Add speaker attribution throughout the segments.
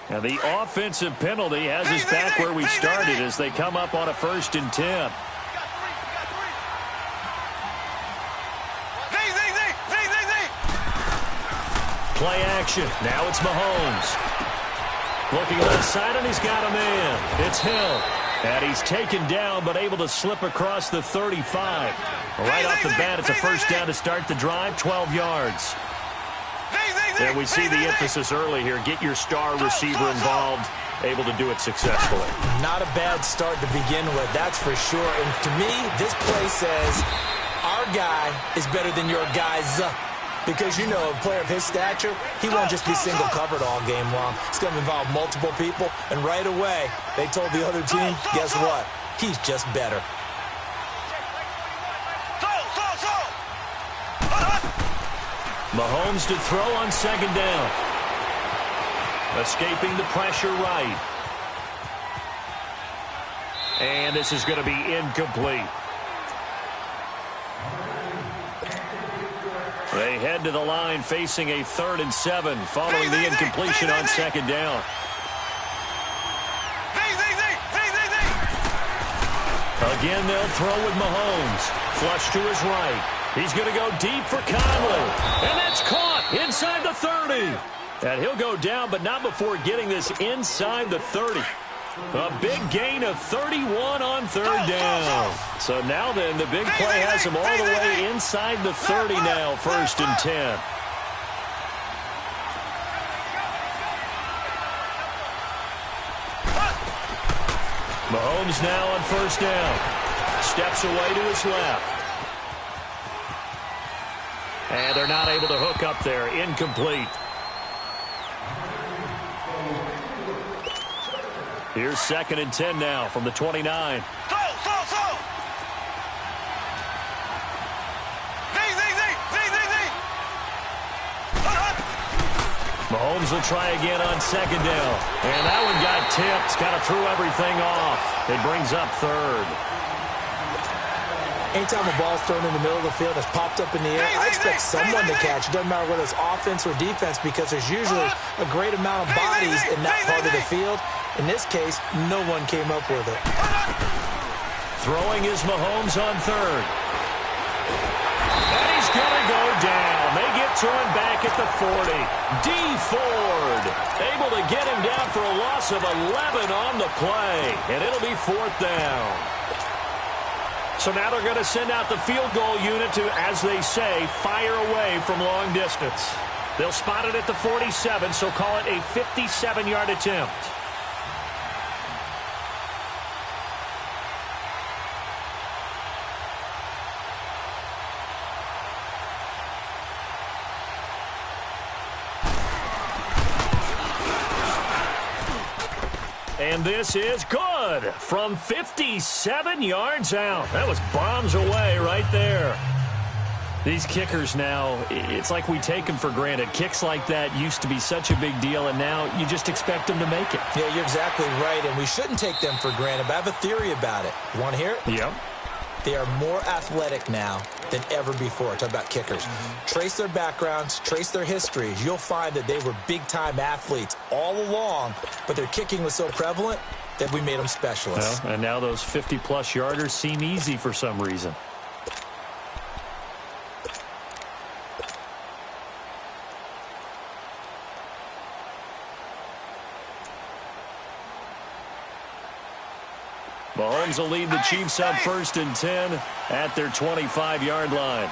Speaker 1: Now the offensive penalty has us back where we started as they come up on a 1st and 10. Play action. Now it's Mahomes. Looking left side, and he's got a man. It's Hill. And he's taken down, but able to slip across the 35. Right off the bat, it's a 1st down to start the drive, 12 yards. And we see the emphasis early here. Get your star receiver involved, able to do it successfully.
Speaker 2: Not a bad start to begin with, that's for sure. And to me, this play says our guy is better than your guy's. Because, you know, a player of his stature, he won't just be single covered all game long. It's going to involve multiple people. And right away, they told the other team, guess what? He's just better.
Speaker 1: Mahomes to throw on 2nd down. Escaping the pressure right. And this is going to be incomplete. They head to the line facing a 3rd and 7 following the incompletion on 2nd down. Again, they'll throw with Mahomes. Flush to his right. He's going to go deep for Conley. And that's caught inside the 30. And he'll go down, but not before getting this inside the 30. A big gain of 31 on 3rd down. So now then, the big play has him all the way inside the 30 now, 1st and 10. Mahomes now on 1st down. Steps away to his left. And they're not able to hook up there. Incomplete. Here's 2nd and 10 now from the 29. Mahomes will try again on 2nd down. And that one got tipped. Kind of threw everything off. It brings up 3rd.
Speaker 2: Anytime a ball's thrown in the middle of the field that's popped up in the air, I expect someone to catch. It doesn't matter whether it's offense or defense because there's usually a great amount of bodies in that part of the field. In this case, no one came up with it.
Speaker 1: Throwing is Mahomes on 3rd. And he's going to go down. They get to him back at the 40. D. Ford able to get him down for a loss of 11 on the play. And it'll be 4th down. So now they're going to send out the field goal unit to, as they say, fire away from long distance. They'll spot it at the 47, so call it a 57-yard attempt. And this is good from 57 yards out. That was bombs away right there. These kickers now, it's like we take them for granted. Kicks like that used to be such a big deal, and now you just expect them to make it.
Speaker 2: Yeah, you're exactly right, and we shouldn't take them for granted, but I have a theory about it. You want to hear it?
Speaker 1: Yep.
Speaker 2: They are more athletic now than ever before. Talk about kickers. Trace their backgrounds, trace their histories. You'll find that they were big-time athletes all along, but their kicking was so prevalent that we made them specialists.
Speaker 1: Well, and now those 50-plus yarders seem easy for some reason. Mahomes will lead the Chiefs up 1st and 10 at their 25-yard line.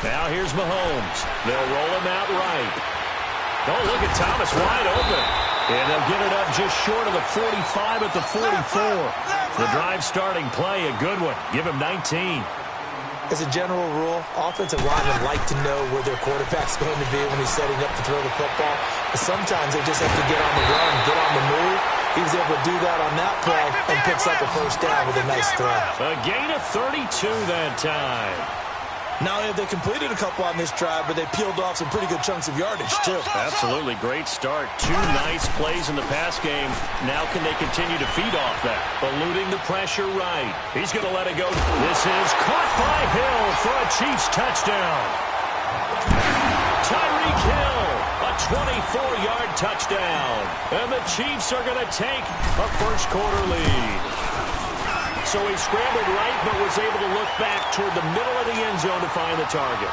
Speaker 1: Now here's Mahomes. They'll roll him out right. Oh, look at Thomas wide open. And they'll get it up just short of the 45 at the 44. The drive starting play, a good one. Give him 19.
Speaker 2: As a general rule, offensive linemen like to know where their quarterback's going to be when he's setting up to throw the football. But sometimes they just have to get on the run, get on the move. He was able to do that on that play and picks up a 1st down with a nice throw.
Speaker 1: A gain of 32 that time.
Speaker 2: Not only have they completed a couple on this drive, but they peeled off some pretty good chunks of yardage, too.
Speaker 1: Absolutely great start. 2 nice plays in the pass game. Now can they continue to feed off that? Eluding the pressure right. He's going to let it go. This is caught by Hill for a Chiefs touchdown. Tyreek Hill, a 24-yard touchdown. And the Chiefs are going to take a first-quarter lead. So he scrambled right, but was able to look back toward the middle of the end zone to find the target.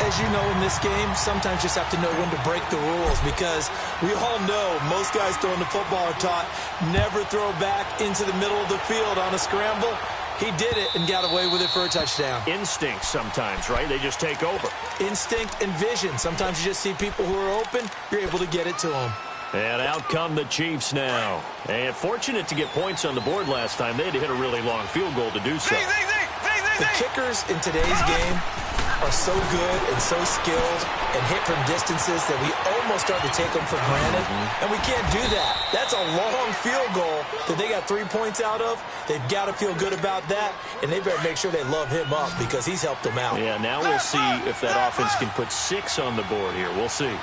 Speaker 2: As you know, in this game, sometimes you just have to know when to break the rules, because we all know most guys throwing the football are taught never throw back into the middle of the field on a scramble. He did it and got away with it for a touchdown.
Speaker 1: Instinct sometimes, right? They just take over.
Speaker 2: Instinct and vision. Sometimes you just see people who are open, you're able to get it to them.
Speaker 1: And out come the Chiefs now. And fortunate to get points on the board last time. They had to hit a really long field goal to do so.
Speaker 2: The kickers in today's game are so good and so skilled and hit from distances that we almost start to take them for granted. And we can't do that. That's a long field goal that they got 3 points out of. They've got to feel good about that, and they better make sure they love him up because he's helped them out.
Speaker 1: Yeah, now we'll see if that offense can put 6 on the board here. We'll see.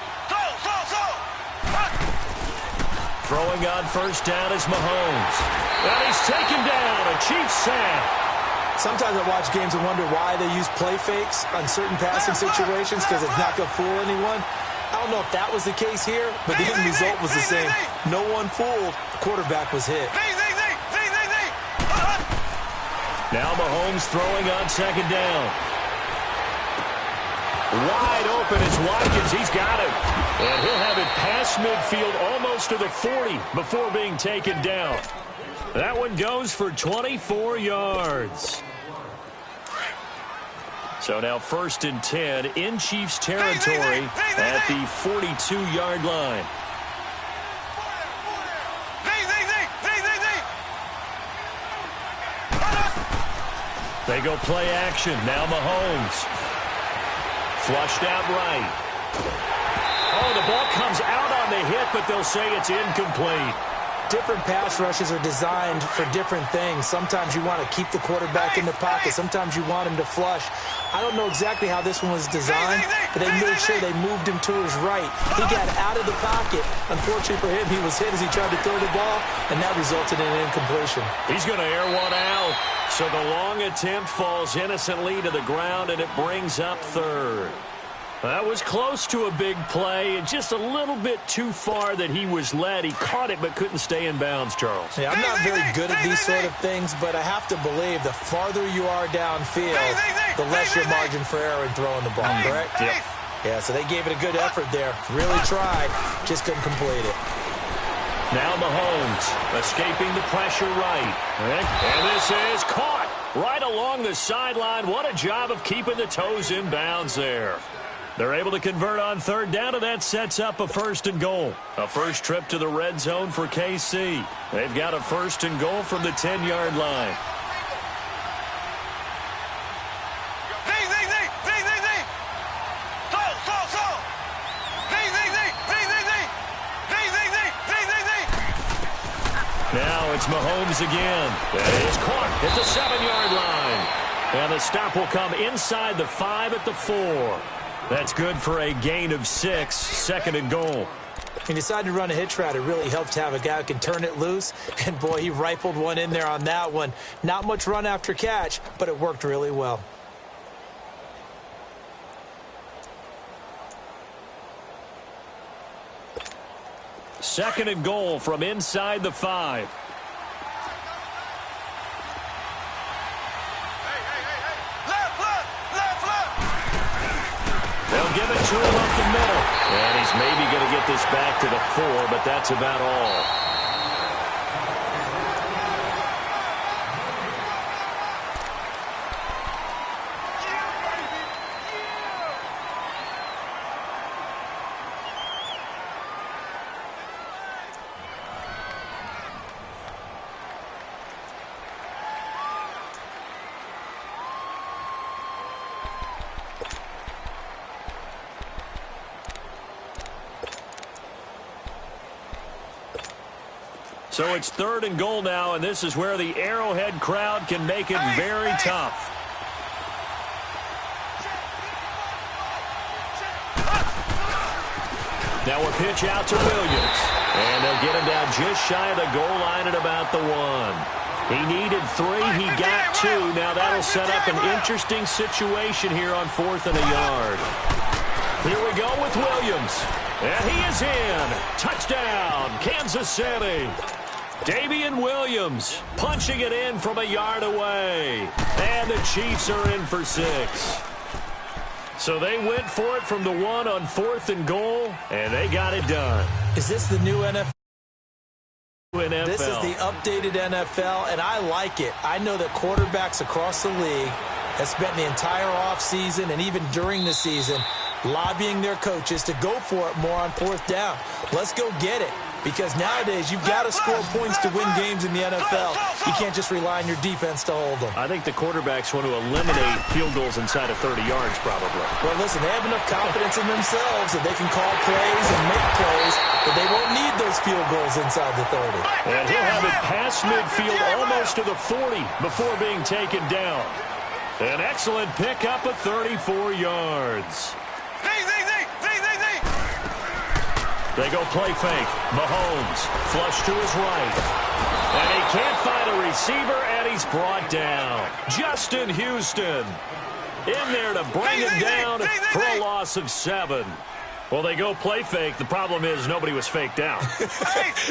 Speaker 1: Throwing on first down is Mahomes. And he's taken down, a Chiefs sack.
Speaker 2: Sometimes I watch games and wonder why they use play fakes on certain passing situations, because it's not going to fool anyone. I don't know if that was the case here, but the end result was the same. No one fooled. The quarterback was hit.
Speaker 1: Now Mahomes throwing on second down. Wide open is Watkins. He's got it. And he'll have it past midfield almost to the 40 before being taken down. That one goes for 24 yards. So now 1st and 10 in Chiefs territory at the 42-yard line. They go play action. Now Mahomes. Flushed out right. Oh, the ball comes out on the hit, but they'll say it's incomplete.
Speaker 2: Different pass rushes are designed for different things. Sometimes you want to keep the quarterback in the pocket. Sometimes you want him to flush. I don't know exactly how this one was designed, but they made sure they moved him to his right. He got out of the pocket. Unfortunately for him, he was hit as he tried to throw the ball, and that resulted in an incompletion.
Speaker 1: He's going to air one out. So the long attempt falls innocently to the ground, and it brings up 3rd. That was close to a big play, and just a little bit too far that he was led. He caught it but couldn't stay in bounds, Charles.
Speaker 2: Yeah, I'm not very good at these sort of things, but I have to believe the farther you are downfield, the less your margin for error in throwing the ball, correct?
Speaker 1: Yep.
Speaker 2: Yeah, so they gave it a good effort there. Really tried, just couldn't complete it.
Speaker 1: Now Mahomes escaping the pressure right. And this is caught right along the sideline. What a job of keeping the toes in bounds there. They're able to convert on 3rd down, and that sets up a 1st and goal. A first trip to the red zone for KC. They've got a 1st and goal from the 10-yard line. Now it's Mahomes again. That is caught at the 7-yard line. And the stop will come inside the 5 at the 4. That's good for a gain of 6, 2nd and goal.
Speaker 2: He decided to run a hitch route. It really helped to have a guy who can turn it loose. And, boy, he rifled one in there on that one. Not much run after catch, but it worked really well.
Speaker 1: Second and goal from inside the 5. They'll give it to him up the middle. And he's maybe going to get this back to the 4, but that's about all. So it's 3rd and goal now, and this is where the Arrowhead crowd can make it very tough. Now a pitch out to Williams. And they'll get him down just shy of the goal line at about the 1. He needed 3. He got 2. Now that'll set up an interesting situation here on 4th and a yard. Here we go with Williams. And he is in. Touchdown, Kansas City. Damian Williams punching it in from a yard away. And the Chiefs are in for 6. So they went for it from the 1 on 4th and goal, and they got it done.
Speaker 2: Is this the new NFL?
Speaker 1: NFL.
Speaker 2: This is the updated NFL, and I like it. I know that quarterbacks across the league have spent the entire offseason and even during the season lobbying their coaches to go for it more on 4th down. Let's go get it. Because nowadays, you've got to score points to win games in the NFL. You can't just rely on your defense to hold them.
Speaker 1: I think the quarterbacks want to eliminate field goals inside of 30 yards, probably.
Speaker 2: Well, listen, they have enough confidence in themselves that they can call plays and make plays, but they won't need those field goals inside the 30.
Speaker 1: And he'll have it past midfield almost to the 40 before being taken down. An excellent pickup of 34 yards. They go play fake. Mahomes flush to his right. And he can't find a receiver, and he's brought down. Justin Houston in there to bring him down for a loss of 7. Well, they go play fake. The problem is nobody was faked out.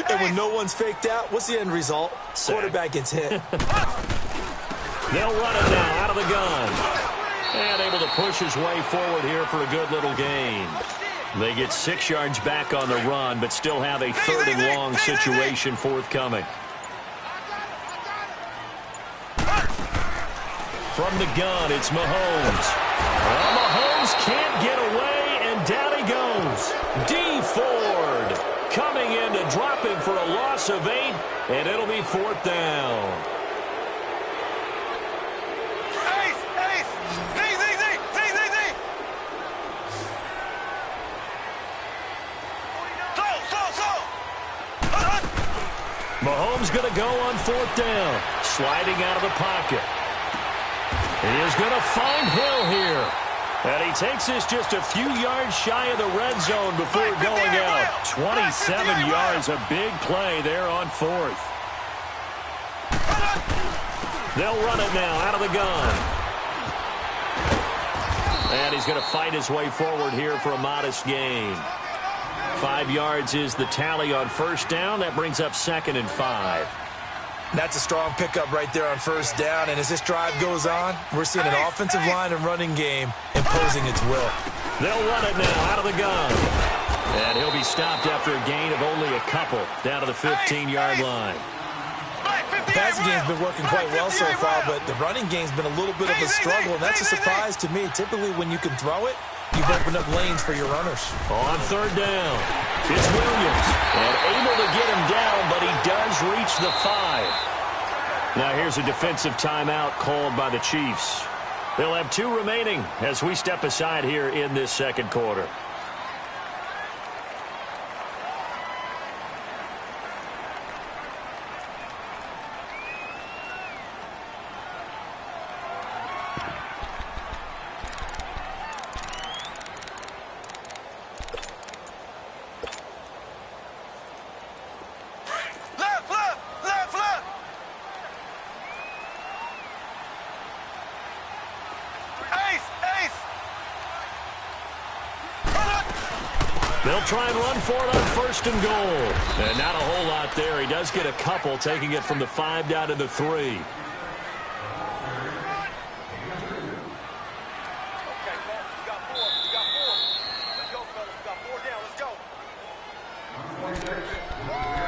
Speaker 2: And when no one's faked out, what's the end result? Quarterback gets hit.
Speaker 1: They'll run it now out of the gun. And able to push his way forward here for a good little gain. They get 6 yards back on the run, but still have a 3rd and long situation forthcoming. From the gun, it's Mahomes. Well, Mahomes can't get away, and down he goes. D. Ford coming in to drop him for a loss of 8, and it'll be 4th down. Mahomes going to go on 4th down. Sliding out of the pocket. He is going to find Hill here. And he takes this just a few yards shy of the red zone before going out. 27 yards, a big play there on 4th. They'll run it now out of the gun. And he's going to fight his way forward here for a modest gain. 5 yards is the tally on 1st down. That brings up 2nd and 5.
Speaker 2: That's a strong pickup right there on 1st down. And as this drive goes on, we're seeing an offensive line and running game imposing its will.
Speaker 1: They'll run it now out of the gun. And he'll be stopped after a gain of only a couple down to the 15-yard line.
Speaker 2: The passing game's been working quite well so far, but the running game's been a little bit of a struggle, and that's a surprise to me. Typically, when you can throw it, you've opened up lanes for your runners.
Speaker 1: On 3rd down, it's Williams. And able to get him down, but he does reach the 5. Now here's a defensive timeout called by the Chiefs. They'll have 2 remaining as we step aside here in this 2nd quarter. They'll try and run for it on 1st and goal. And not a whole lot there. He does get a couple, taking it from the 5 down to the 3.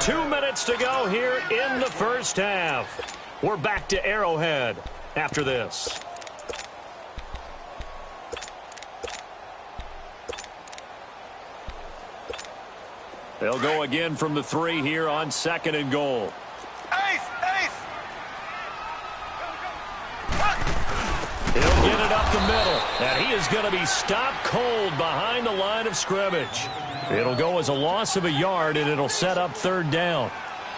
Speaker 1: Two minutes to go here in the 1st half. We're back to Arrowhead after this. They'll go again from the 3 here on 2nd and goal. He'll get it up the middle, and he is going to be stopped cold behind the line of scrimmage. It'll go as a loss of a yard, and it'll set up 3rd down.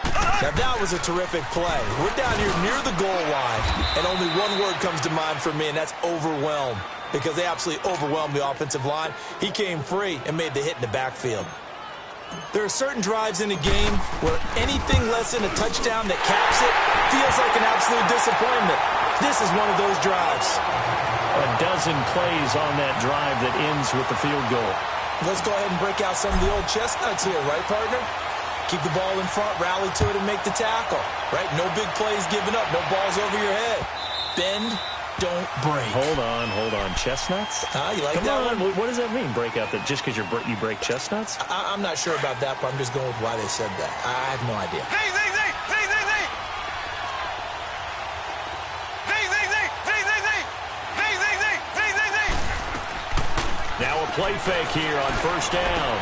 Speaker 2: Now, that was a terrific play. We're down here near the goal line, and only one word comes to mind for me, and that's overwhelmed, because they absolutely overwhelmed the offensive line. He came free and made the hit in the backfield. There are certain drives in a game where anything less than a touchdown that caps it feels like an absolute disappointment. This is one of those drives.
Speaker 1: A dozen plays on that drive that ends with the field goal.
Speaker 2: Let's go ahead and break out some of the old chestnuts here, right, partner? Keep the ball in front, rally to it, and make the tackle, right? No big plays given up, no balls over your head. Bend, don't break.
Speaker 1: Hold on. Chestnuts?
Speaker 2: You like
Speaker 1: Come
Speaker 2: that
Speaker 1: on.
Speaker 2: one?
Speaker 1: What does that mean, break out? That just because you break chestnuts?
Speaker 2: I'm not sure about that, but I'm just going with why they said that. I have no idea.
Speaker 1: Now a play fake here on first down.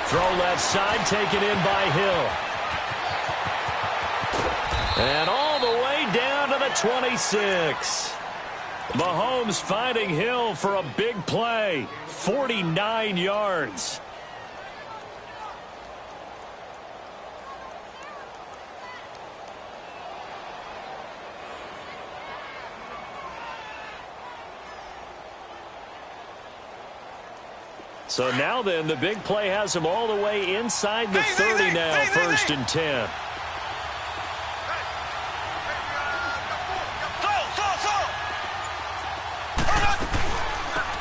Speaker 1: Throw left side, taken in by Hill. And all the way down to the 26. Mahomes finding Hill for a big play. 49 yards. So now then, the big play has him all the way inside the 30 now, first and 10.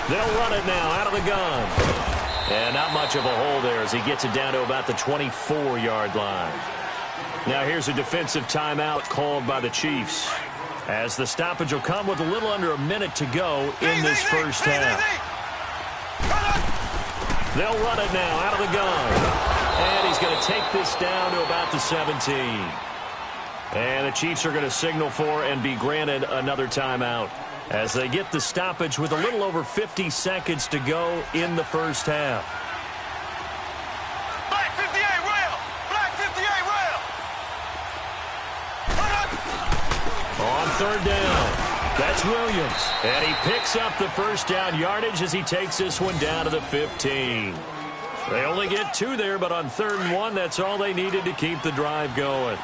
Speaker 1: They'll run it now out of the gun. And not much of a hole there as he gets it down to about the 24-yard line. Now here's a defensive timeout called by the Chiefs, as the stoppage will come with a little under a minute to go in this first half. They'll run it now out of the gun. And he's going to take this down to about the 17. And the Chiefs are going to signal for and be granted another timeout as they get the stoppage with a little over 50 seconds to go in the first half.
Speaker 3: Black 58 rail! Black 58 rail!
Speaker 1: On third down. That's Williams. And he picks up the first down yardage as he takes this one down to the 15. They only get 2 there, but on 3rd and 1, that's all they needed to keep the drive going.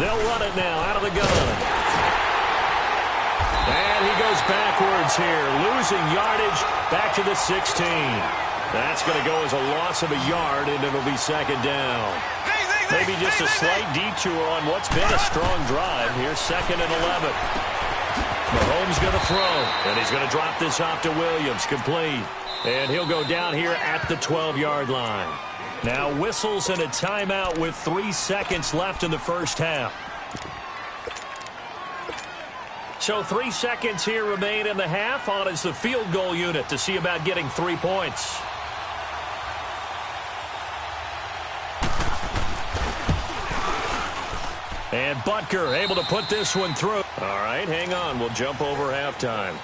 Speaker 1: They'll run it now out of the gun. And he goes backwards here, losing yardage back to the 16. That's going to go as a loss of a yard, and it'll be second down. Maybe just a slight detour on what's been a strong drive. Here's 2nd and 11. Mahomes going to throw, and he's going to drop this off to Williams, complete. And he'll go down here at the 12-yard line. Now whistles and a timeout with 3 seconds left in the first half. So 3 seconds here remain in the half. On is the field goal unit to see about getting 3 points. And Butker able to put this one through. All right, hang on. We'll jump over halftime.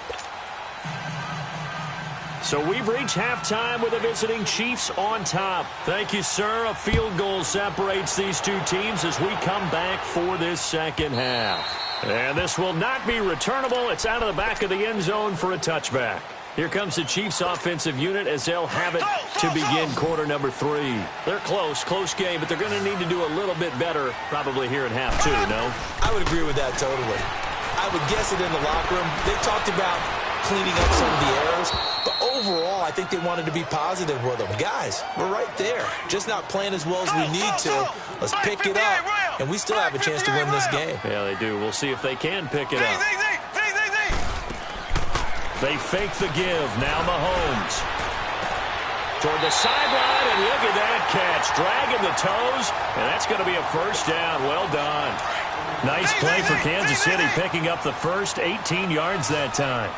Speaker 1: So we've reached halftime with the visiting Chiefs on top. Thank you, sir. A field goal separates these two teams as we come back for this second half. And this will not be returnable. It's out of the back of the end zone for a touchback. Here comes the Chiefs offensive unit as they'll have it to begin quarter number 3. They're close game, but they're going to need to do a little bit better probably here in half 2, no?
Speaker 2: I would agree with that totally. I would guess it in the locker room. They talked about cleaning up some of the errors, but overall, I think they wanted to be positive with them. Guys, we're right there. Just not playing as well as we need to. Let's pick it up, and we still have a chance to win this game.
Speaker 1: Yeah, they do. We'll see if they can pick it up. They fake the give. Now Mahomes. Toward the sideline, and look at that catch. Dragging the toes, and that's going to be a first down. Well done. Nice play for Kansas City, picking up the first 18 yards that time.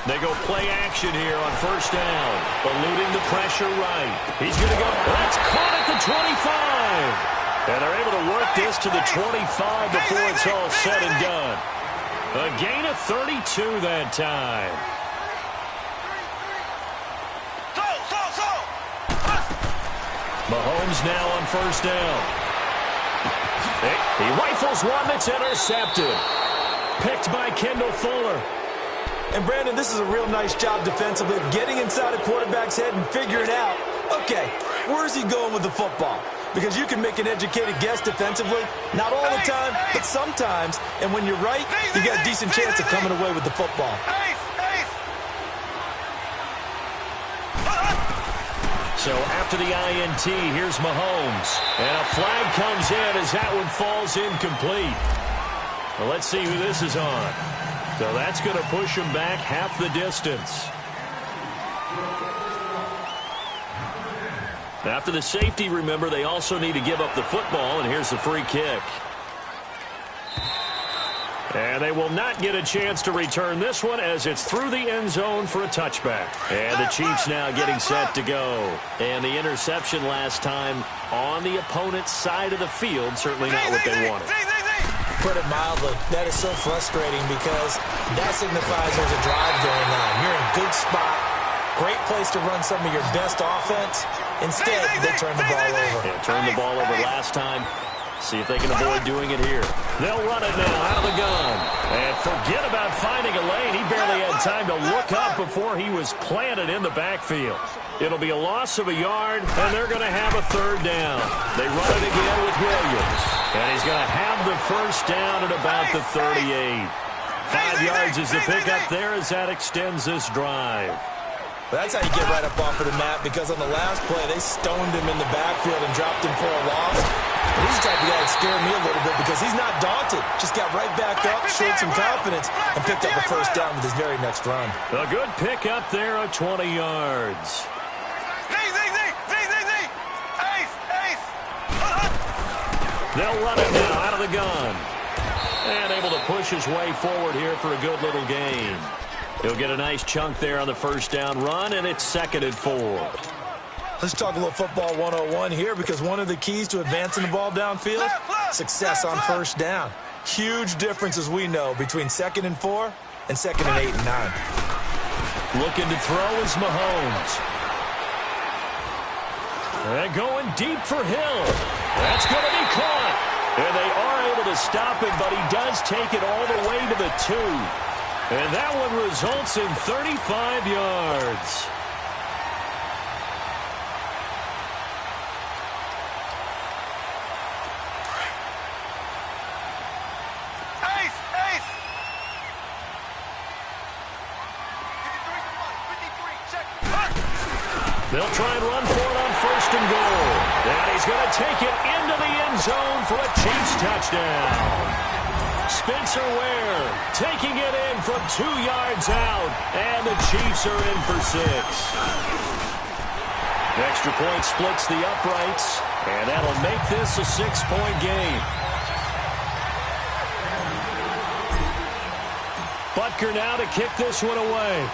Speaker 1: They go play action here on first down. Eluding the pressure right. He's going to go. That's caught at the 25. And they're able to work this to the 25 before it's all said and done. A gain of 32 that time. Mahomes now on first down. He rifles one that's intercepted. Picked by Kendall Fuller.
Speaker 2: And, Brandon, this is a real nice job defensively of getting inside a quarterback's head and figuring out, okay, where's he going with the football? Because you can make an educated guess defensively, not all the time, but sometimes. And when you're right, you got a decent chance of coming away with the football.
Speaker 1: So after the INT, here's Mahomes. And a flag comes in as that one falls incomplete. Well, let's see who this is on. So that's going to push him back half the distance. After the safety, remember, they also need to give up the football, and here's the free kick. And they will not get a chance to return this one as it's through the end zone for a touchback. And the Chiefs now getting set to go. And the interception last time on the opponent's side of the field, certainly not what they wanted.
Speaker 2: Put it mildly, that is so frustrating because that signifies there's a drive going on. You're in a good spot, great place to run some of your best offense. Instead, they turn the ball over.
Speaker 1: Yeah, turned the ball over last time. See if they can avoid doing it here. They'll run it now out of the gun. And forget about finding a lane. He barely had time to look up before he was planted in the backfield. It'll be a loss of a yard, and they're going to have a third down. They run it again with Williams. And he's going to have the first down at about the 38. 5 yards is the pickup there as that extends this drive.
Speaker 2: But that's how you get right up off of the mat, because on the last play, they stoned him in the backfield and dropped him for a loss. And he's the type of guy that scared me a little bit because he's not daunted. Just got right back up, showed some confidence, and picked up a first down with his very next run.
Speaker 1: A good pickup there of 20 yards. They'll run it now out of the gun. And able to push his way forward here for a good little gain. He'll get a nice chunk there on the first down run, and it's 2nd and 4.
Speaker 2: Let's talk a little football 101 here, because one of the keys to advancing the ball downfield, success on first down. Huge difference, as we know, between 2nd and 4 and 2nd and 8 and 9.
Speaker 1: Looking to throw is Mahomes. And going deep for Hill. That's going to be caught. And they are able to stop him, but he does take it all the way to the 2. And that one results in 35 yards. They'll try and run for it on 1st and goal. And he's going to take it into the end zone for a Chiefs touchdown. Spencer Ware taking it in from 2 yards out, and the Chiefs are in for 6. The extra point splits the uprights, and that'll make this a 6-point game. Butker now to kick this one away.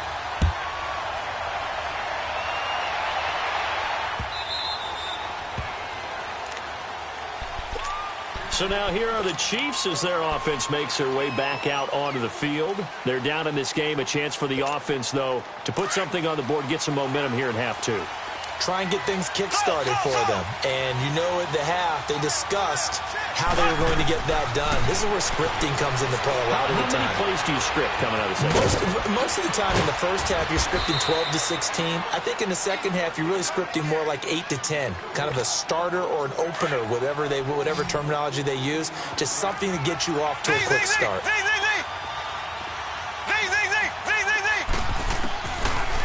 Speaker 1: So now here are the Chiefs as their offense makes their way back out onto the field. They're down in this game. A chance for the offense, though, to put something on the board, get some momentum here in half 2.
Speaker 2: Try and get things kick-started for them. And you know at the half, they discussed how they were going to get that done. This is where scripting comes into play a lot of the time.
Speaker 1: How many plays do you script coming out of the second?
Speaker 2: Most of the time in the first half, you're scripting 12 to 16. I think in the second half, you're really scripting more like 8 to 10. Kind of a starter or an opener, whatever terminology they use. Just something to get you off to a quick start.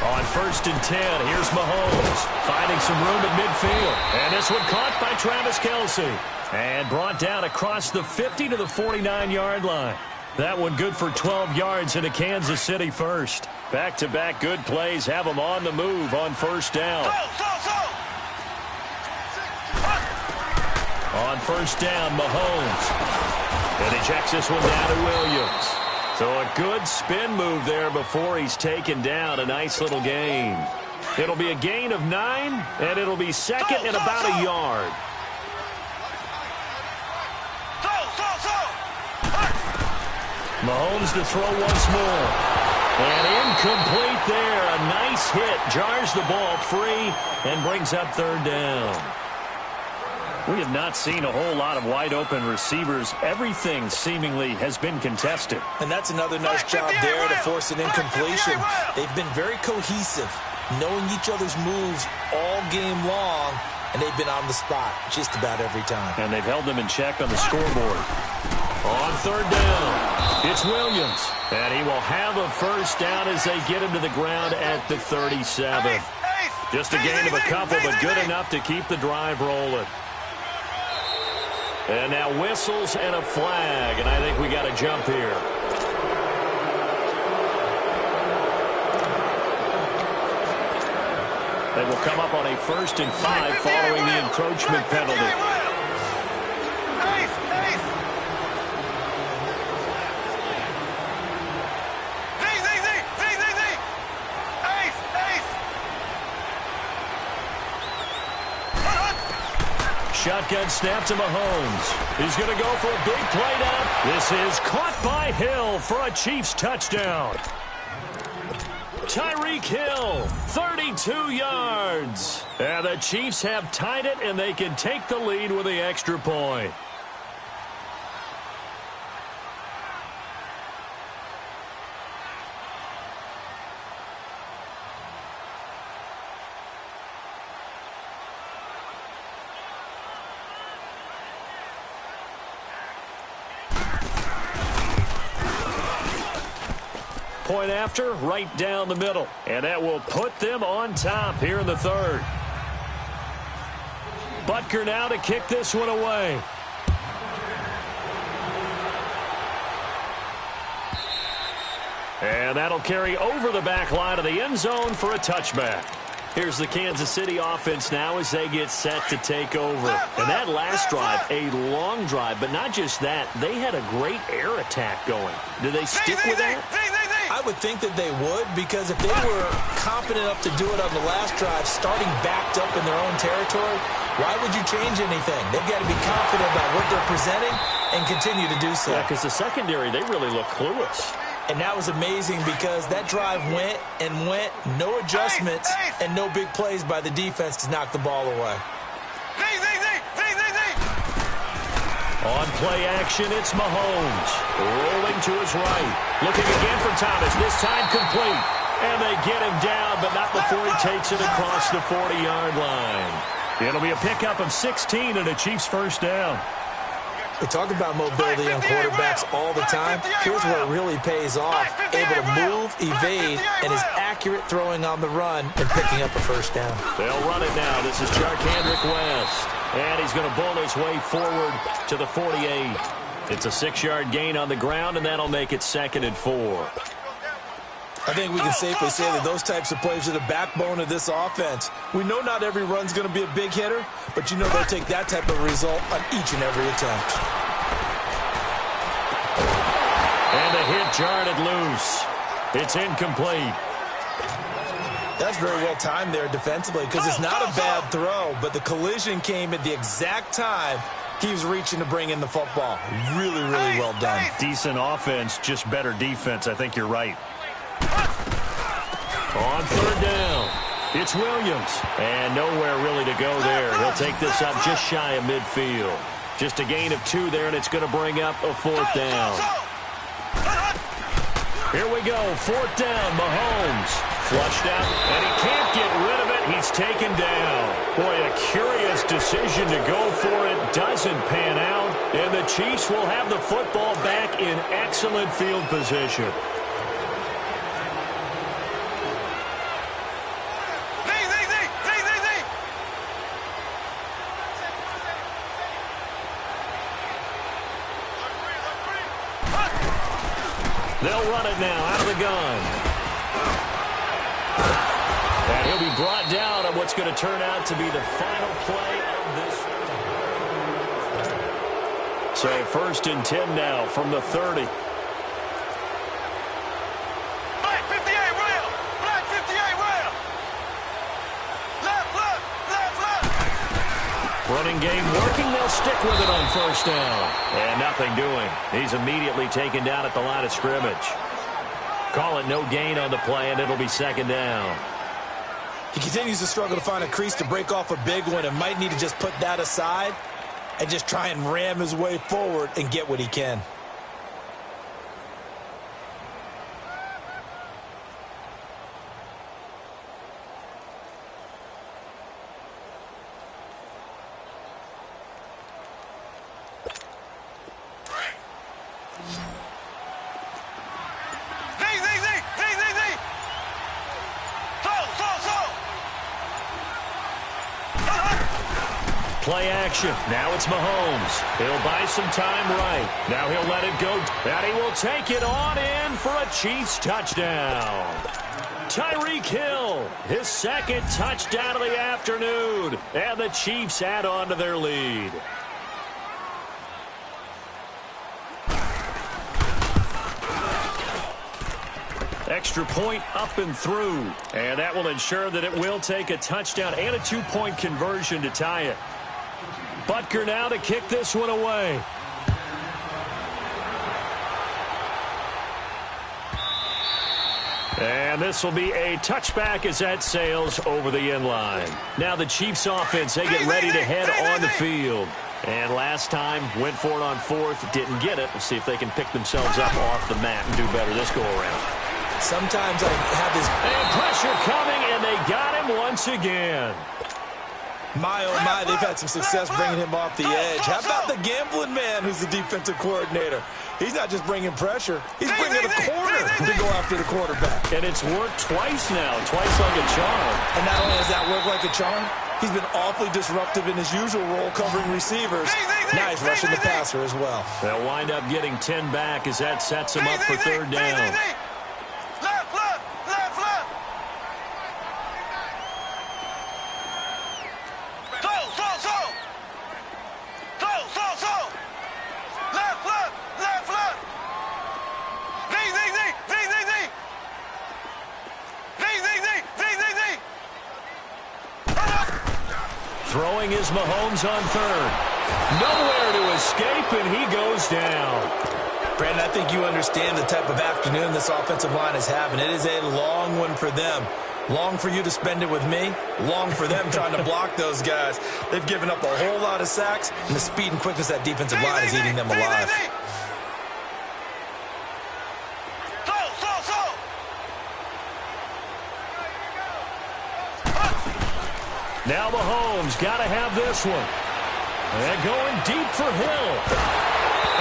Speaker 1: On 1st and 10, here's Mahomes finding some room at midfield. And this one caught by Travis Kelce. And brought down across the 50 to the 49-yard line. That one good for 12 yards into Kansas City first. Back-to-back good plays have them on the move on 1st down. On 1st down, Mahomes. And he checks this one down to Williams. So a good spin move there before he's taken down. A nice little gain. It'll be a gain of 9, and it'll be 2nd and about a yard. Mahomes to throw once more. And incomplete there. A nice hit. Jars the ball free and brings up 3rd down. We have not seen a whole lot of wide-open receivers. Everything seemingly has been contested.
Speaker 2: And that's another nice job there to force an incompletion. They've been very cohesive, knowing each other's moves all game long, and they've been on the spot just about every time.
Speaker 1: And they've held them in check on the scoreboard. On third down, it's Williams. And he will have a first down as they get him to the ground at the 37. Just a gain of a couple, but good enough to keep the drive rolling. And now whistles and a flag, and I think we got a jump here. They will come up on a 1st and 5 following the encroachment penalty. Shotgun snap to Mahomes. He's going to go for a big play now. This is caught by Hill for a Chiefs touchdown. Tyreek Hill, 32 yards. And the Chiefs have tied it, and they can take the lead with the extra point. Point after, right down the middle. And that will put them on top here in the third. Butker now to kick this one away. And that'll carry over the back line of the end zone for a touchback. Here's the Kansas City offense now as they get set to take over. And that last drive, a long drive, but not just that. They had a great air attack going. Do they stick with that?
Speaker 2: I would think that they would, because if they were confident enough to do it on the last drive, starting backed up in their own territory, why would you change anything? They've got to be confident about what they're presenting and continue to do so.
Speaker 1: Yeah, because the secondary, they really look clueless.
Speaker 2: And that was amazing because that drive went and went, no adjustments, and no big plays by the defense to knock the ball away.
Speaker 1: On play action, it's Mahomes. Rolling to his right. Looking again for Thomas. This time complete. And they get him down, but not before he takes it across the 40-yard line. It'll be a pickup of 16 and a Chiefs first down.
Speaker 2: We talk about mobility on quarterbacks all the time. Here's where it really pays off. Able to move, evade, and is accurate throwing on the run and picking up a first down.
Speaker 1: They'll run it now. This is Charkandrick West. And he's going to bull his way forward to the 48. It's a 6-yard gain on the ground, and that'll make it 2nd and 4.
Speaker 2: I think we can safely say that those types of plays are the backbone of this offense. We know not every run's going to be a big hitter, but you know they'll take that type of result on each and every attempt.
Speaker 1: And the hit jarred it loose. It's incomplete.
Speaker 2: That's very well timed there defensively because it's not a bad throw, but the collision came at the exact time he was reaching to bring in the football. Really, really well done.
Speaker 1: Decent offense, just better defense. I think you're right. On third down, it's Williams. And nowhere really to go there. He'll take this up just shy of midfield. Just a gain of 2 there, and it's going to bring up a 4th down. Here we go, 4th down, Mahomes. Flushed out, and he can't get rid of it. He's taken down. Boy, a curious decision to go for it. Doesn't pan out, and the Chiefs will have the football back in excellent field position. They'll run it now out of the gun. And he'll be brought down on what's going to turn out to be the final play of this. So 1st and 10 now from the 30.
Speaker 3: Black 58, rail. Black 58, rail. Left.
Speaker 1: Running game working. They'll stick with it on 1st down. And nothing doing. He's immediately taken down at the line of scrimmage. Call it no gain on the play, and it'll be 2nd down.
Speaker 2: He continues to struggle to find a crease to break off a big one and might need to just put that aside and just try and ram his way forward and get what he can.
Speaker 1: Play action. Now it's Mahomes. He'll buy some time right. Now he'll let it go. And he will take it on in for a Chiefs touchdown. Tyreek Hill, his second touchdown of the afternoon. And the Chiefs add on to their lead. Extra point up and through. And that will ensure that it will take a touchdown and a two-point conversion to tie it. Butker now to kick this one away. And this will be a touchback as that sails over the end line. Now the Chiefs offense, they get ready to head on the field. And last time, went for it on fourth, didn't get it. We'll see if they can pick themselves up off the mat and do better this go-around.
Speaker 2: Sometimes I have this...
Speaker 1: And pressure coming, and they got him once again.
Speaker 2: My, oh my, they've had some success bringing him off the edge. How about the gambling man who's the defensive coordinator? He's not just bringing pressure. He's bringing a corner to go after the quarterback.
Speaker 1: And it's worked twice now, twice like a charm.
Speaker 2: And not only has that worked like a charm, he's been awfully disruptive in his usual role covering receivers. Now he's rushing the passer as well.
Speaker 1: They'll wind up getting 10 back as that sets him up for third down. Throwing is Mahomes on third. Nowhere to escape, and he goes down.
Speaker 2: Brandon, I think you understand the type of afternoon this offensive line is having. It is a long one for them. Long for you to spend it with me. Long for them trying to block those guys. They've given up a whole lot of sacks, and the speed and quickness of that defensive line is eating them alive.
Speaker 1: Now Mahomes got to have this one. And going deep for Hill.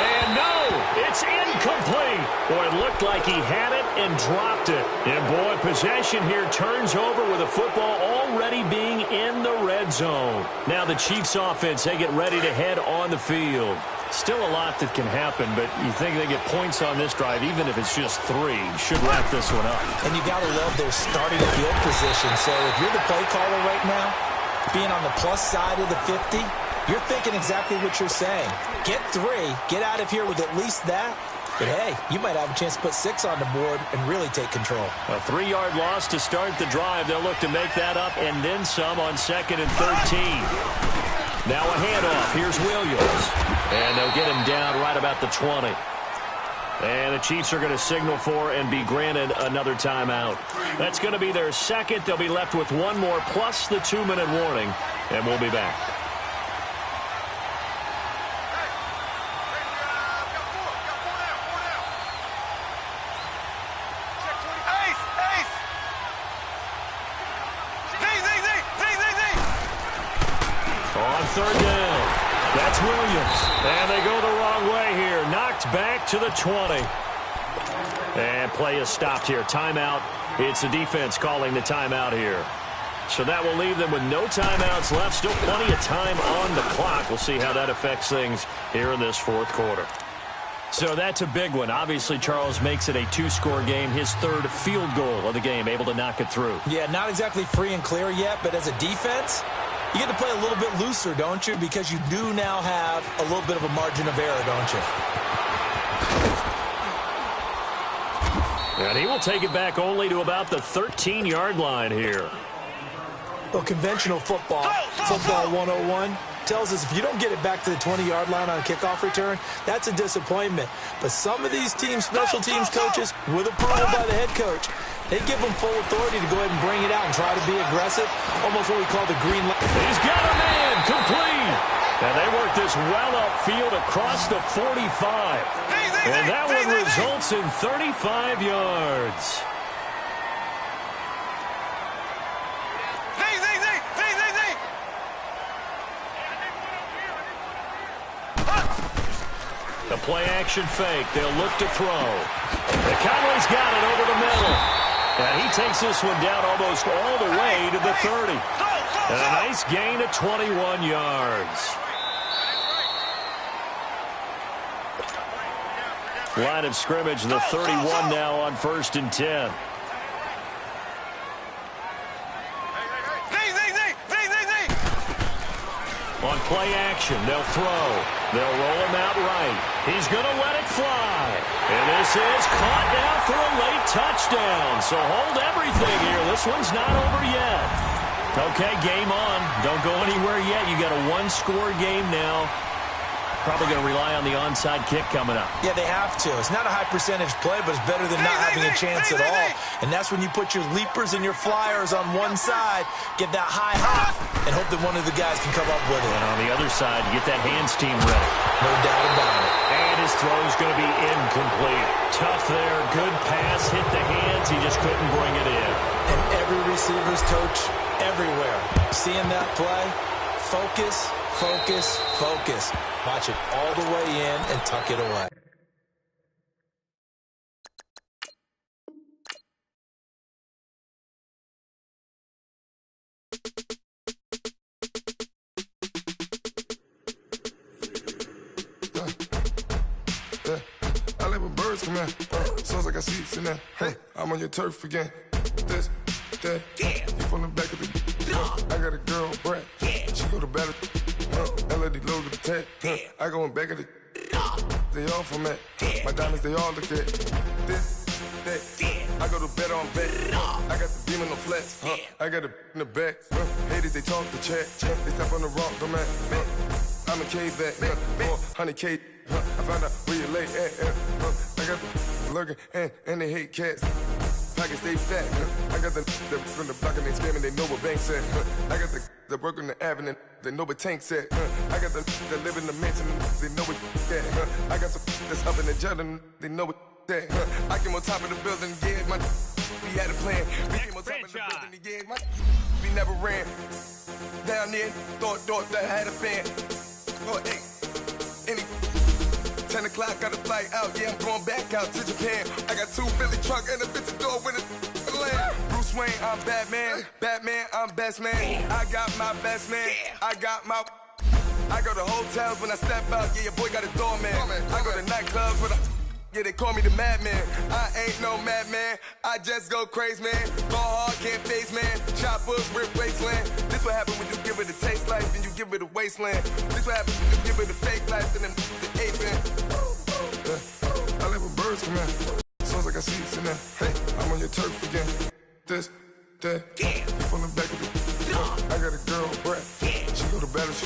Speaker 1: And no, it's incomplete. Boy, it looked like he had it and dropped it. And boy, possession here turns over with the football already being in the red zone. Now the Chiefs offense, they get ready to head on the field. Still a lot that can happen, but you think they get points on this drive, even if it's just 3. Should wrap this one up.
Speaker 2: And you got to love their starting field position. So if you're the play caller right now, being on the plus side of the 50, you're thinking exactly what you're saying. Get 3, get out of here with at least that. But hey, you might have a chance to put 6 on the board and really take control.
Speaker 1: A 3-yard loss to start the drive. They'll look to make that up and then some on 2nd and 13. Now a handoff. Here's Williams. And they'll get him down right about the 20. And the Chiefs are going to signal for and be granted another timeout. That's going to be their second. They'll be left with one more plus the 2-minute warning. And we'll be back. On third down, that's Williams. And they go the wrong way here. Knocked back to the 20. And play is stopped here. Timeout. It's the defense calling the timeout here. So that will leave them with no timeouts left. Still plenty of time on the clock. We'll see how that affects things here in this fourth quarter. So that's a big one. Obviously, Charles makes it a 2-score game. His third field goal of the game, able to knock it through.
Speaker 2: Yeah, not exactly free and clear yet, but as a defense, you get to play a little bit looser, don't you? Because you do now have a little bit of a margin of error, don't you?
Speaker 1: And he will take it back only to about the 13-yard line here.
Speaker 2: Well, conventional football 101, tells us if you don't get it back to the 20-yard line on a kickoff return, that's a disappointment. But some of these teams, special teams coaches, with approval by the head coach, They give him full authority to go ahead and bring it out and try to be aggressive, almost what we call the green light.
Speaker 1: He's got a man, complete. And they work this well upfield across the 45. And that one results in 35 yards. The play-action fake. They'll look to throw. And Conley's got it over the middle. And he takes this one down almost all the way to the 30. And a nice gain of 21 yards. Line of scrimmage, the 31 now on 1st and 10. On play action, they'll throw. They'll roll him out right. He's going to let it fly. And this is caught now for a late touchdown. So hold everything here. This one's not over yet. Okay, game on. Don't go anywhere yet. You got a one-score game now. Probably going to rely on the onside kick coming up.
Speaker 2: Yeah, they have to. It's not a high percentage play, but it's better than not having a chance at all. And that's when you put your leapers and your flyers on one side, get that high hop, and hope that one of the guys can come up with it.
Speaker 1: And on the other side, get that hands team ready.
Speaker 2: No doubt about it.
Speaker 1: And his throw's going to be incomplete. Tough there. Good pass. Hit the hands. He just couldn't bring it in.
Speaker 2: And every receiver's coach everywhere, seeing that play, focus, focus, focus. Watch it all the way in and tuck it away.
Speaker 4: I let my birds come in. Sounds like I see seats in there. Hey, I'm on your turf again. This, that, you from the back of the. I got a girl, Brad. She go to battle. LED logo the tag. I go in back of the. They all from that. My diamonds, they all look at. This, that. I go to bet on bet. I got the beam in the flats. I got it in the back. Haters, they talk the chat. They step on the rock, the man. I'm a cave back. 400K. I found out where you lay at. I got the lurking and they hate cats. Pockets stay fat. I got the from the block and they scamming, they know what banks at. I got the work on the avenue, they know what tanks at. I got the live in the mansion, they know what that. I got some that's up in the jutting, they know what that. I came on top of the building, yeah, my we had a plan. We came on top of the building, yeah, my we never ran. Down there, thought that had a fan. Oh, hey, any 10 o'clock, got a flight out, yeah, I'm going back out to Japan. I got 2 Billy truck and a bitch door with a land. Bruce Wayne, I'm Batman. Batman, I'm best man. I got my best man. I go to hotels when I step out, yeah, your boy got a doorman. I go to nightclubs with yeah, they call me the madman. I ain't no madman. I just go crazy, man. Go hard, can't face, man. Choppers, rip wasteland. This what happen when you give it a taste life and you give it a wasteland. This what happen when you give it a fake life and then the ape in. I let my birds come in. Sounds like I see seats in there. Hey, I'm on your turf again. This, that, you from the back of the. I got a girl, Brad. She go to battle.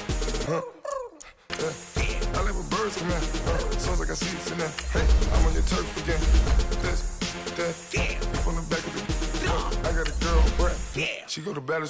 Speaker 4: I let my birds come in. Sounds like I see seats in there. Hey, I'm on your turf again. This, that, you from the back of the. I got a girl, Brad. She go to battle.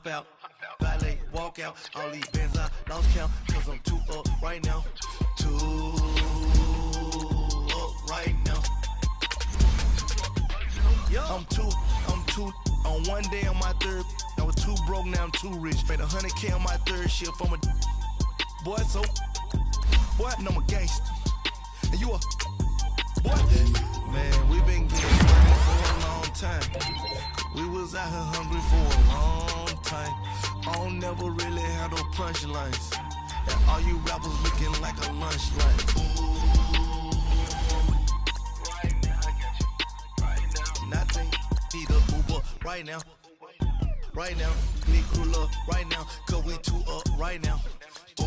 Speaker 5: Out, ballet, walk out, all these bands I lost count, cause I'm too up right now, too up right now. I'm too, on one day on my third, I was too broke, now I'm too rich, made 100K on my third shift, I'm a boy, so, boy, and I'm a gangster, and you a, boy, man, we been getting money for a long time, we was out here hungry for a long time. I don't never really have no punchlines. And All you rappers looking like a lunch lunch. Right now, I got you. Right now. Nothing. Need a Uber right now. Right now. Need crew up right now. Cause we two up right now. Ooh,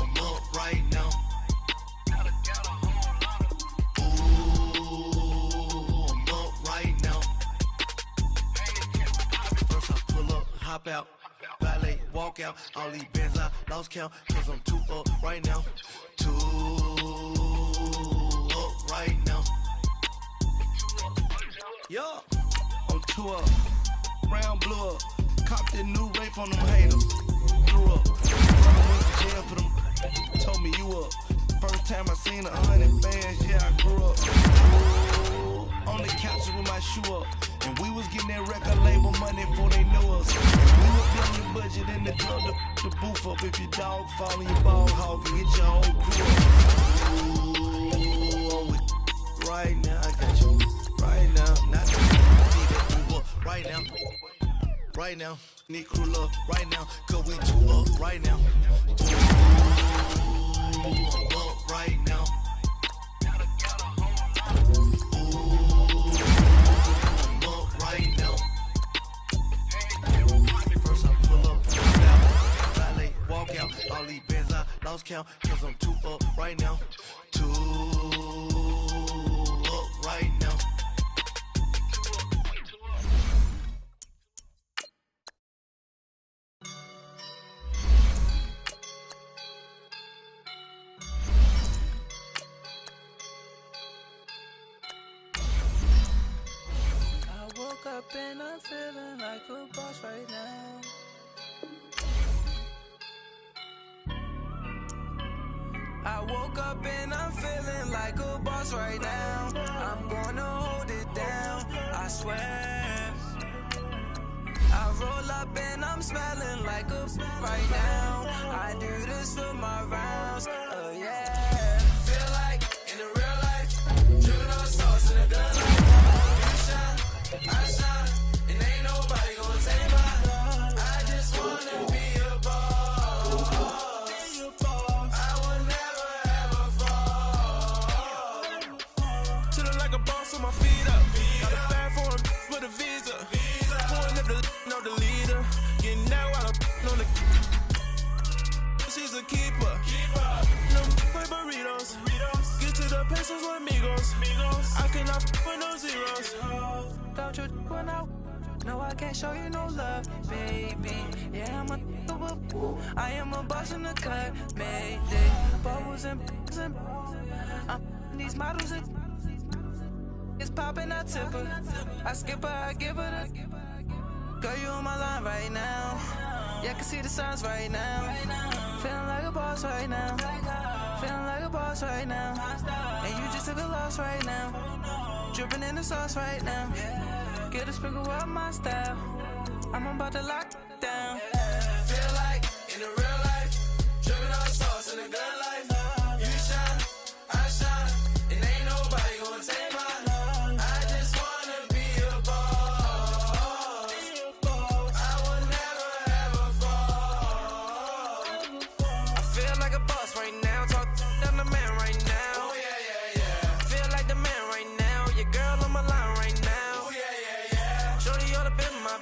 Speaker 5: I'm up right now. Ooh, I'm up right now. First I pull up, hop out. Valet, walk out. All these bands I lost count. Cause I'm two up right now. Two up right now. Yeah, I'm two up. Round blew up. Copped that new rape on them haters. Grew up. Brother went to jail for them. Told me you up. First time I seen 100 bands, yeah, I grew up. Ooh, on the couch with my shoe up. And we was getting that record label money before they knew us. We was blowing your budget in the club to boof up. If your dog fall in your ball hog and get your whole crew up. Ooh, I'm with right now, I got you. Right now, not Uber right now. Right now, need crew love right now. Cause we two up right now. Ooh, I'm up right now. Ooh, I'm up right now. First I pull up, hop out, valet, walk out. All these bands I lost count. Cause I'm two up right now. Two up right now.
Speaker 6: Up and I'm feeling like a boss right now. I woke up and I'm feeling like a boss right now. I'm gonna hold it down, I swear. I roll up and I'm smelling like a right now. I do this for my rounds, oh yeah. Feel like in the real life, dripping on sauce in the good life. You shine, I shine, and ain't nobody gonna take my love. I just wanna be a boss. I will never ever fall.
Speaker 7: Chillin' like a boss with my feet up. Got a bag for him with a visa. Pulling up the no the leader. Getting that while I'm on the. She's a keeper. No burritos. Get to the pesos with amigos. I cannot with no zeros.
Speaker 6: Don't you run out? No, I can't show you no love, baby. Yeah, I am a boss in the cut, mayday. Bubbles and these models it's popping, I tip her. I skip her, I give her the. Girl, you on my line right now. Yeah, I can see the signs right now. Feeling like a boss right now. Feeling like a boss right now. And you just took a loss right now. Dripping in the sauce right now. Get a sprinkle up my style. I'm about to lock down.
Speaker 7: Feel like in the real life, dripping on sauce in the good life. You shine, I shine, and ain't nobody gonna take my love. I just wanna be a boss. I will never ever fall.
Speaker 6: I feel like a boss right now. Talk to the man right now.
Speaker 7: Oh yeah.
Speaker 6: Feel like the man right now. Your girl on my line right now.
Speaker 7: Oh yeah.
Speaker 6: Shorty oughta been my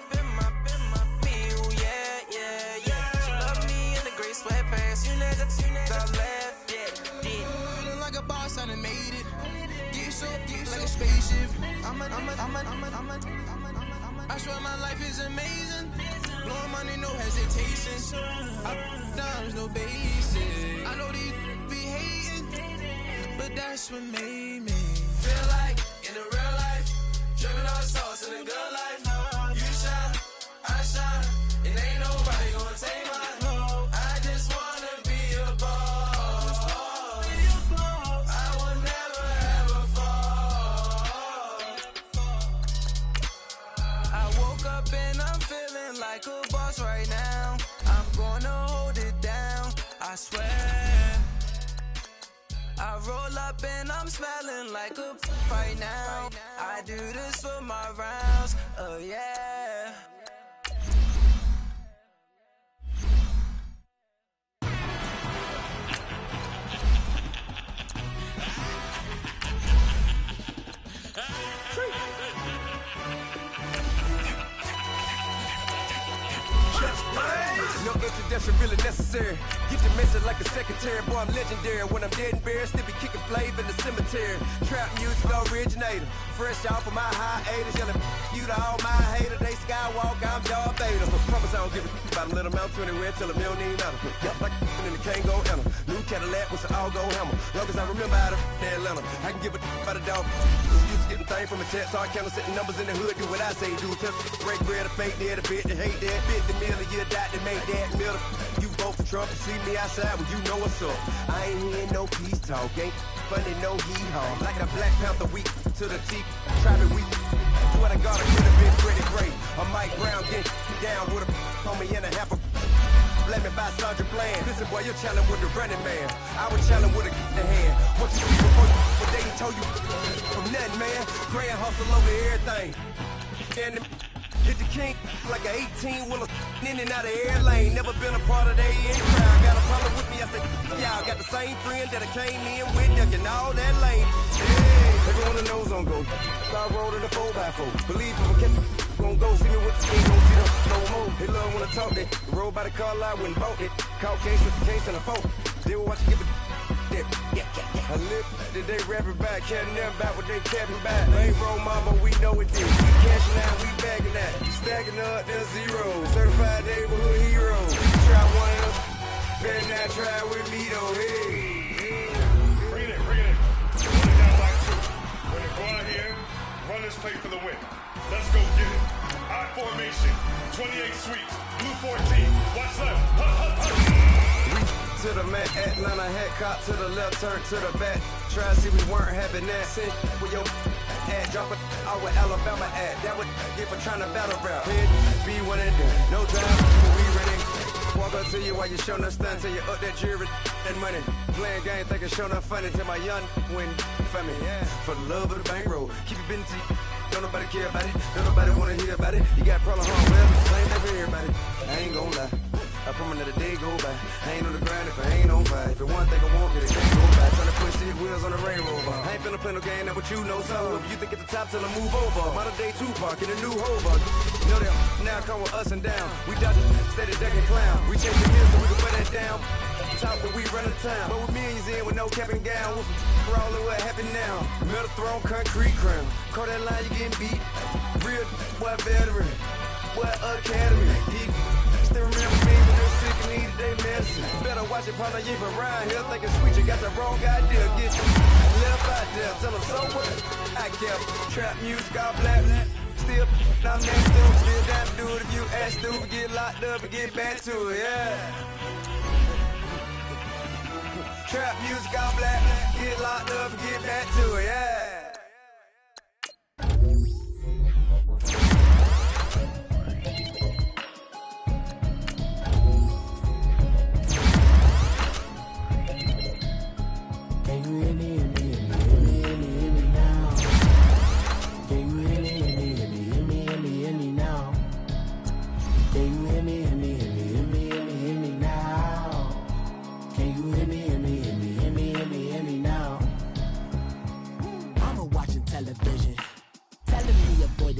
Speaker 6: me. Ooh, yeah. She love me in the gray sweatpants. You never left, yeah.
Speaker 7: Feeling like a boss, I done made it. Get so like a spaceship. I swear my life is amazing. Blowing money, no hesitation. Dimes, no basic. I know these be hating, but that's what made me
Speaker 6: Feel like in the real life, dripping on sauce in the good life. You shine, I shine, and ain't nobody gonna take my love. I just wanna be a boss. I will never ever fall. I woke up and I'm feeling like a boss right now. I'm gonna hold it down, I swear. I roll up and I'm smelling like a right now. I do this for my rounds, oh yeah.
Speaker 8: introduction really necessary. Get your message like a secretary. Boy, I'm legendary. When I'm dead and buried, still be kicking flavor in the cemetery. Trap music originator. Fresh off of my hiatus. Yelling you to all my haters. They skywalk, I'm Darth Vader. Promise I don't give a about a little amount to anywhere till a million ain't matter. Yup, like in the Kango Ella. New Cadillac with an all-go hammer. Long as I remember out of Atlanta, I can give a about a dog. Used to getting things from a text, so I count setting numbers in the hood. Do what I say, do. Tell break bread, a fake dead, a bit to hate that. 50 million, you died to make that middle. You vote for Trump, you see me outside, well, you know what's up. I ain't hearing no peace talk, ain't funny, no hee-haw. Like a Black Panther week to the teeth, traffic week. What I got, I could have been pretty great. A Mike Brown get down with a on me and a half a. Let me buy Sandra Bland. Listen, boy, you're challenging with the running man. I was challenging with a in the hand. What you see before you, what they told you from nothing, man. Grand hustle over everything. And hit the king like an 18-wheeler in and out of air lane. Never been a part of their end crowd. Got a problem with me, I said, y'all got the same friend that I came in with, ducking all that lane. Hey, everyone knows on go. I rolled in a 4x4. Believe if I kept gon' go, see me with the skin, gon' see them no more. They love when I talk that. Roll by the car lot, went bought it. Caught case with the case and a phone. They were watching give a dip. I live that they rapping back, caring them back what they capping back. Ain't roll mama, we know it did. We cashing out, we bagging that. Stacking up, there's zero. Certified neighborhood heroes. Try one of them, better not try with me though. Hey.
Speaker 9: Bring it in. Bring it down by 2. We're gonna go out here, run this play for the win. Let's go get it. I formation, 28 sweeps, blue 14. Watch left.
Speaker 8: To the man, Atlanta head cop to the left, turn to the back. Try to see we weren't having that. Send with your ad, drop it out with Alabama ad. That would get for trying to battle rap. Head, be one and done. No time, we ready. Walk up to you while you showing us stunts. Till you up that jury, that money. Playing game, thinking showing up funny. Till my young win for me. Yeah. For the love of the bankroll. Keep it busy. Don't nobody care about it. Don't nobody wanna hear about it. You got problem, huh? Well, same thing for everybody. I ain't gon' lie. I promise that a day go by. I ain't on the grind if I ain't on fire. If it one thing I want, then it can't go by. Tryna push these wheels on the Range Rover. I ain't finna play no game, that what you know. So if you think at the top till I move over. Modern day Tupac in a new Hova. You know that now come with us and down. We dodge steady ducking clown. We take the meal so we can put that down. Top when we run the town. But with millions in with no cap and gown. We're all in what happened now. Metal throne, concrete crown. Call that line, you getting beat. Real boy veteran. Boy academy. Deep. Still remember me when they sick and needed they medicine. Better watch it, partner, you from around here thinking sweet, you got the wrong idea. Get left out there, tell them so what? I kept trap music, all black. Still, I'm next to them, still down to do it. If you ask stupid, get locked up and get back to it, yeah. Trap music, all black. Get locked up and get back to it, yeah.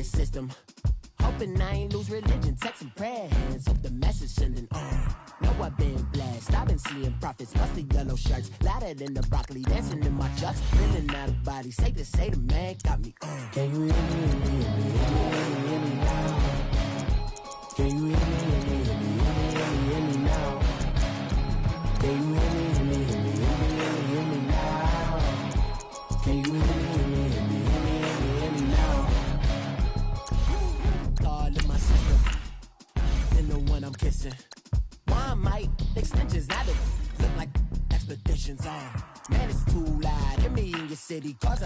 Speaker 10: System. Hoping I ain't lose religion. Text and prayer hands. Hope the message sending on. Know I've been blessed. I've been seeing prophets. Busted yellow shirts. Louder than the broccoli. Dancing in my chucks. Feeling out of body. Say the man got me on. Can you hear me? Hear me now? Can you hear me now? Can you hear me now? Can you hear me? I'm kissing. One might extensions out of look like expeditions on. Man, it's too loud. Hear me in your city, cause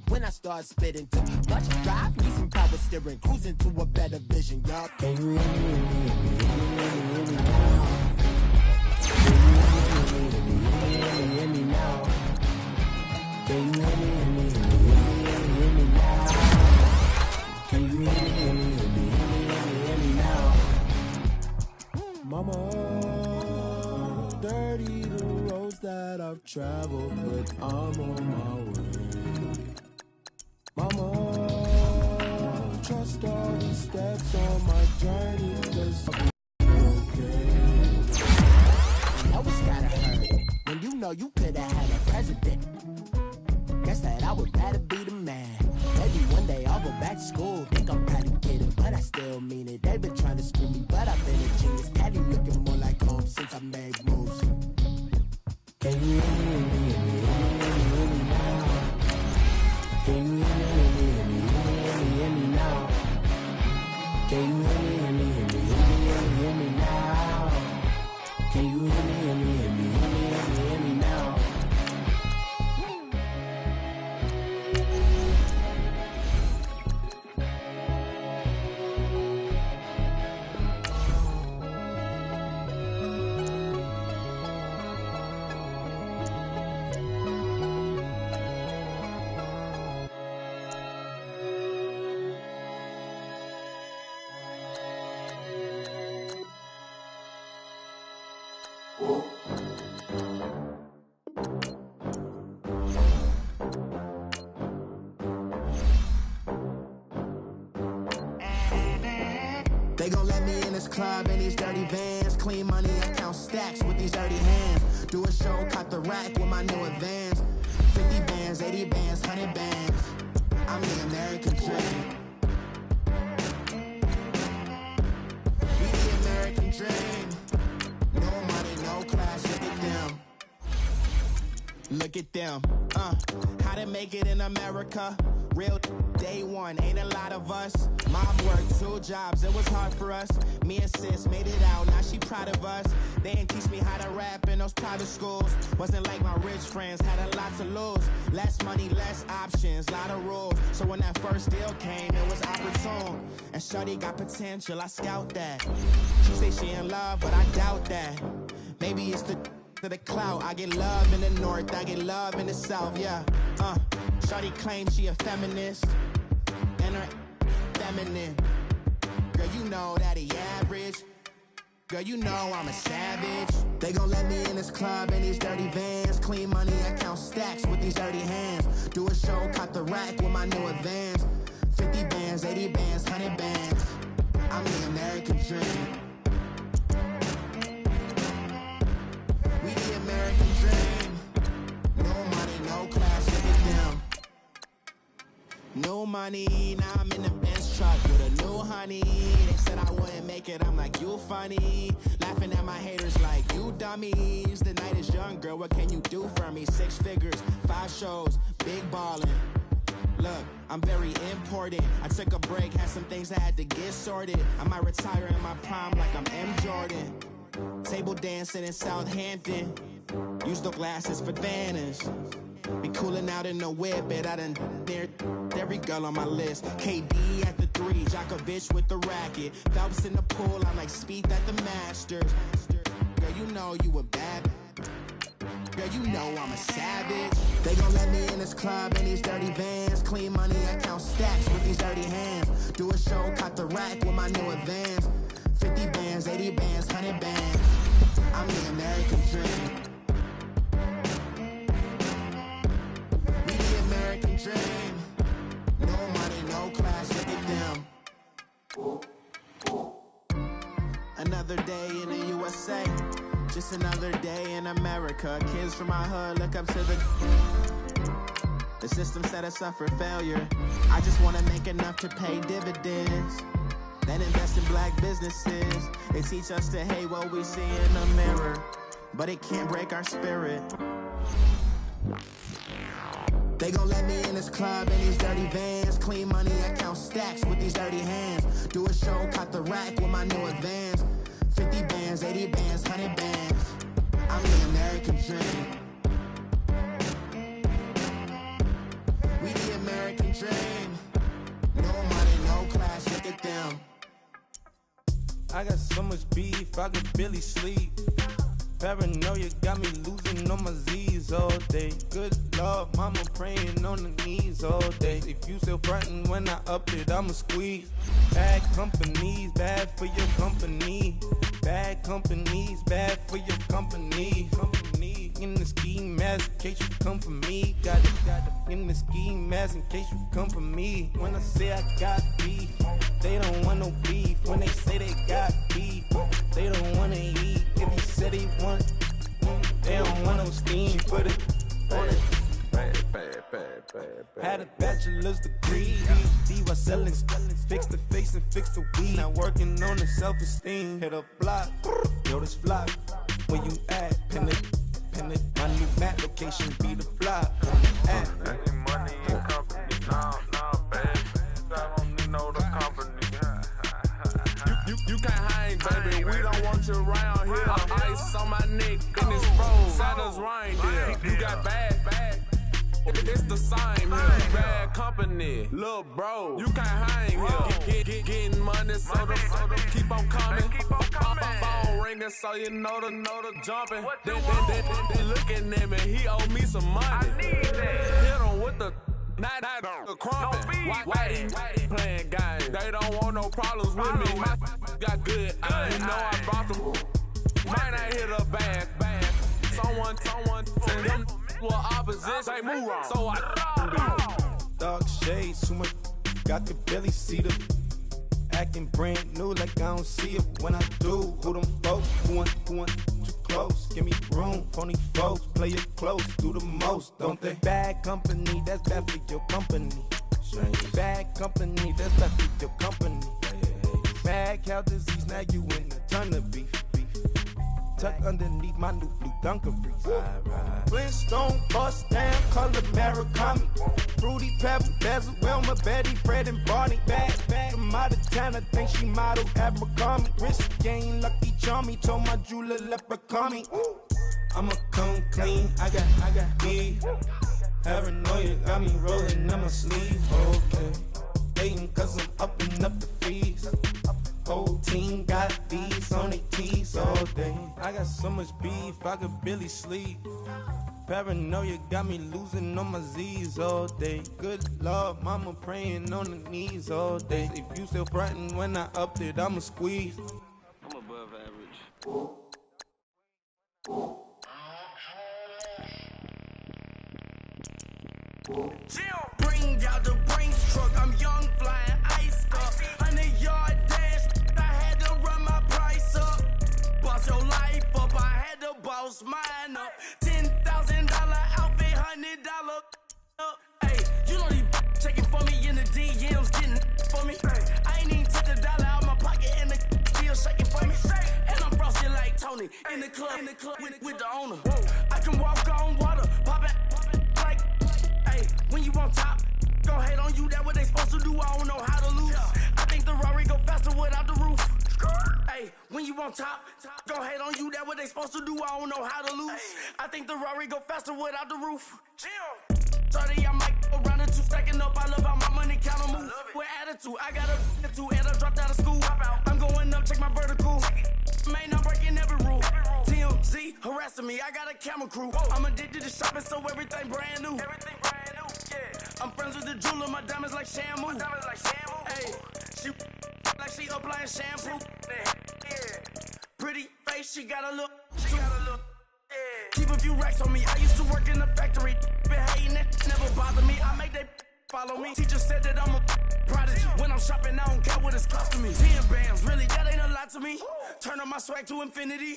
Speaker 10: when I start spitting too much drive, need some power steering, cruising to a better vision, y'all. Can you hear me now? Can you hear me now? Can you hear me now? Can you hear me now? Mama, dirty the roads that I've traveled, but I'm on my way. Mama, trust all the steps on my journey, 'cause I'll be okay. I would rather be the man. Maybe one day I'll go back to school. Think I'm proud to get it, but I still mean it. They've been trying to screw me, but I've been a genius. Caddy looking more like home since I made moves. Can you hear me, hear me, hear me, hear me now? Can you hear me, hear me, hear me, hear me, hear me now? Can you hear me, hear me, hear me, hear me, hear me now? Can you hear me, hear me, hear me, hear me, hear me now?
Speaker 11: They gon' let me in this club in these dirty vans. Clean money, I count stacks with these dirty hands. Do a show, caught the rack with my new advance. 50 bands, 80 bands, 100 bands. I'm the American dream. We the American dream. No money, no class, look at them. Look at them, how to make it in America. Real day one, ain't a lot of us. Mom worked 2 jobs, it was hard for us. Me and sis made it out, now she proud of us. They didn't teach me how to rap in those private schools. Wasn't like my rich friends, had a lot to lose. Less money, less options, lot of rules. So when that first deal came, it was opportune. And shorty got potential, I scout that. She say she in love, but I doubt that. Maybe it's the clout. I get love in the north, I get love in the south, yeah. Shorty claims she a feminist, and her feminine. Girl, you know that he average. Girl, you know I'm a savage. They gon' let me in this club in these dirty vans. Clean money, I count stacks with these dirty hands. Do a show, caught the rack with my new advance. 50 bands, 80 bands, 100 bands. I'm the American dream. We the American dream. No money, no class, look at them. No money, now I'm in the Benz truck with a new honey. They said I wouldn't make it, I'm like, you funny. Laughing at my haters like, you dummies. The night is young, girl, what can you do for me? 6 figures, 5 shows, big ballin'. Look, I'm very important. I took a break, had some things I had to get sorted. I might retire in my prime like I'm M. Jordan. Table dancing in Southampton. Use the glasses for Vanish. Be cooling out in the whip, but I done dared every girl on my list. KD at the 3, Djokovic with the racket. Phelps in the pool, I'm like Speed at the Masters. Girl, you know you a bad. Girl, you know I'm a savage. They gon' let me in this club in these dirty vans. Clean money, I count stacks with these dirty hands. Do a show, caught the rack with my new advance. 50 bands, 80 bands, 100 bands. I'm the American dream. We the American dream. No money, no class, look at them. Another day in the USA. Just another day in America. Kids from my hood look up to the system set us up for failure. I just wanna make enough to pay dividends. Then invest in black businesses. They teach us to hate what we see in the mirror, but it can't break our spirit. They gon' let me in this club in these dirty vans. Clean money, I count stacks with these dirty hands. Do a show, caught the rack with my new advance. 50 bands, 80 bands, 100 bands. I'm the American dream. We the American dream. No money, no class, look at them.
Speaker 12: I got so much beef, I could barely sleep. Paranoia got me losing on my Z's all day. Good Lord, mama praying on the knees all day. If you still frontin' when I up it, I'ma squeeze. Bad companies, bad for your company. Bad companies, bad for your company. Company in the ski mask in case you come for me. Got it in the ski mask in case you come for me. When I say I got beef, they don't want no beef. When they say they got beef, they don't wanna eat. If you said they want, they don't want no steam. Put it on it. Bad, bad, bad. Had a bachelor's degree, PhD while selling. Fix the face and fix the weed. Now working on the self-esteem. Hit a block, yo, this flock. Where you at? Pin it. My new map location be the flock.
Speaker 13: Any money in company, nah, baby. I don't need no the company. You can't hang, baby. We don't want you around here. Ice on my neck in this road. Santa's reindeer. You got bad. It's the same here. Bad company, little bro. You can't hang here. Getting money, so the keep on coming. Phone ringing, so you know the jumping. They looking at me. He owe me some money. I need that. Hit him with the. Not the crumping. Why they playing games? They don't want no problems with me. My got good. You know I brought them. Might not hit a bad. Someone send them with opposition. They move wrong. So I
Speaker 12: dark shades, too much. Got the belly see the acting brand new like I don't see it when I do. Who them folks? Who want too close? Give me room. Phony folks play it close. Do the most, don't they? Bad company, that's bad for your company. Bad company, that's bad for your company. Bad cow disease, now you in a ton of beef. Tuck underneath my new blue Dunkaroos. Flintstone bust down, color Murakami. Fruity Pebble, Basil, Wilma, Betty, Fred, and Barney. Bad from out of town, I think she model Abercrombie. Wrist game, Lucky Charmy, told my jeweler leprechaun me. I'ma come clean, I got beef. Paranoia got me rolling on my sleeve. Okay, hating cause I'm upping up the fees. Whole team got these on their tees all day. I got so much beef, I could barely sleep. Paranoia got me losing on my Z's all day. Good Lord, mama praying on the knees all day. If you still frontin' when I upped it, I'ma squeeze.
Speaker 13: I'm above average.
Speaker 6: Bring out the Brinks truck, I'm young, flying iced up. 100-yard dash, I had to run my price up. Boss your life up, I had to boss mine up. $10,000 outfit, $100 up. Hey, you know these checking for me in the DMs, getting for me. I ain't even took $1 out my pocket and the still shaking for me. And I'm frosted like Tony in the club with the owner. I can walk on water, pop it like. When you on top, gon' hate on you, that what they supposed to do, I don't know how to lose. I think the Rari go faster without the roof. Hey, when you on top, gon' hate on you, that what they supposed to do, I don't know how to lose. I think the Rari go faster without the roof. 30, I might go round the 2 stacking up, I love how my money count move. With attitude, I got a attitude, and I dropped out of school. I'm going up, check my vertical. Man, I'm breaking every rule. TMZ harassing me, I got a camera crew. I'm addicted to shopping, so everything brand new. I'm friends with the jeweler, my diamonds like Shamu. Hey, she like she applying shampoo. Pretty face, she got a look. Keep a few racks on me. I used to work in the factory. Been hating it, never bother me. I make they follow me. Teacher said that I'm a prodigy. When I'm shopping, I don't care what it's costing me. 10 bands, really, that ain't a lot to me. Turn up my swag to infinity.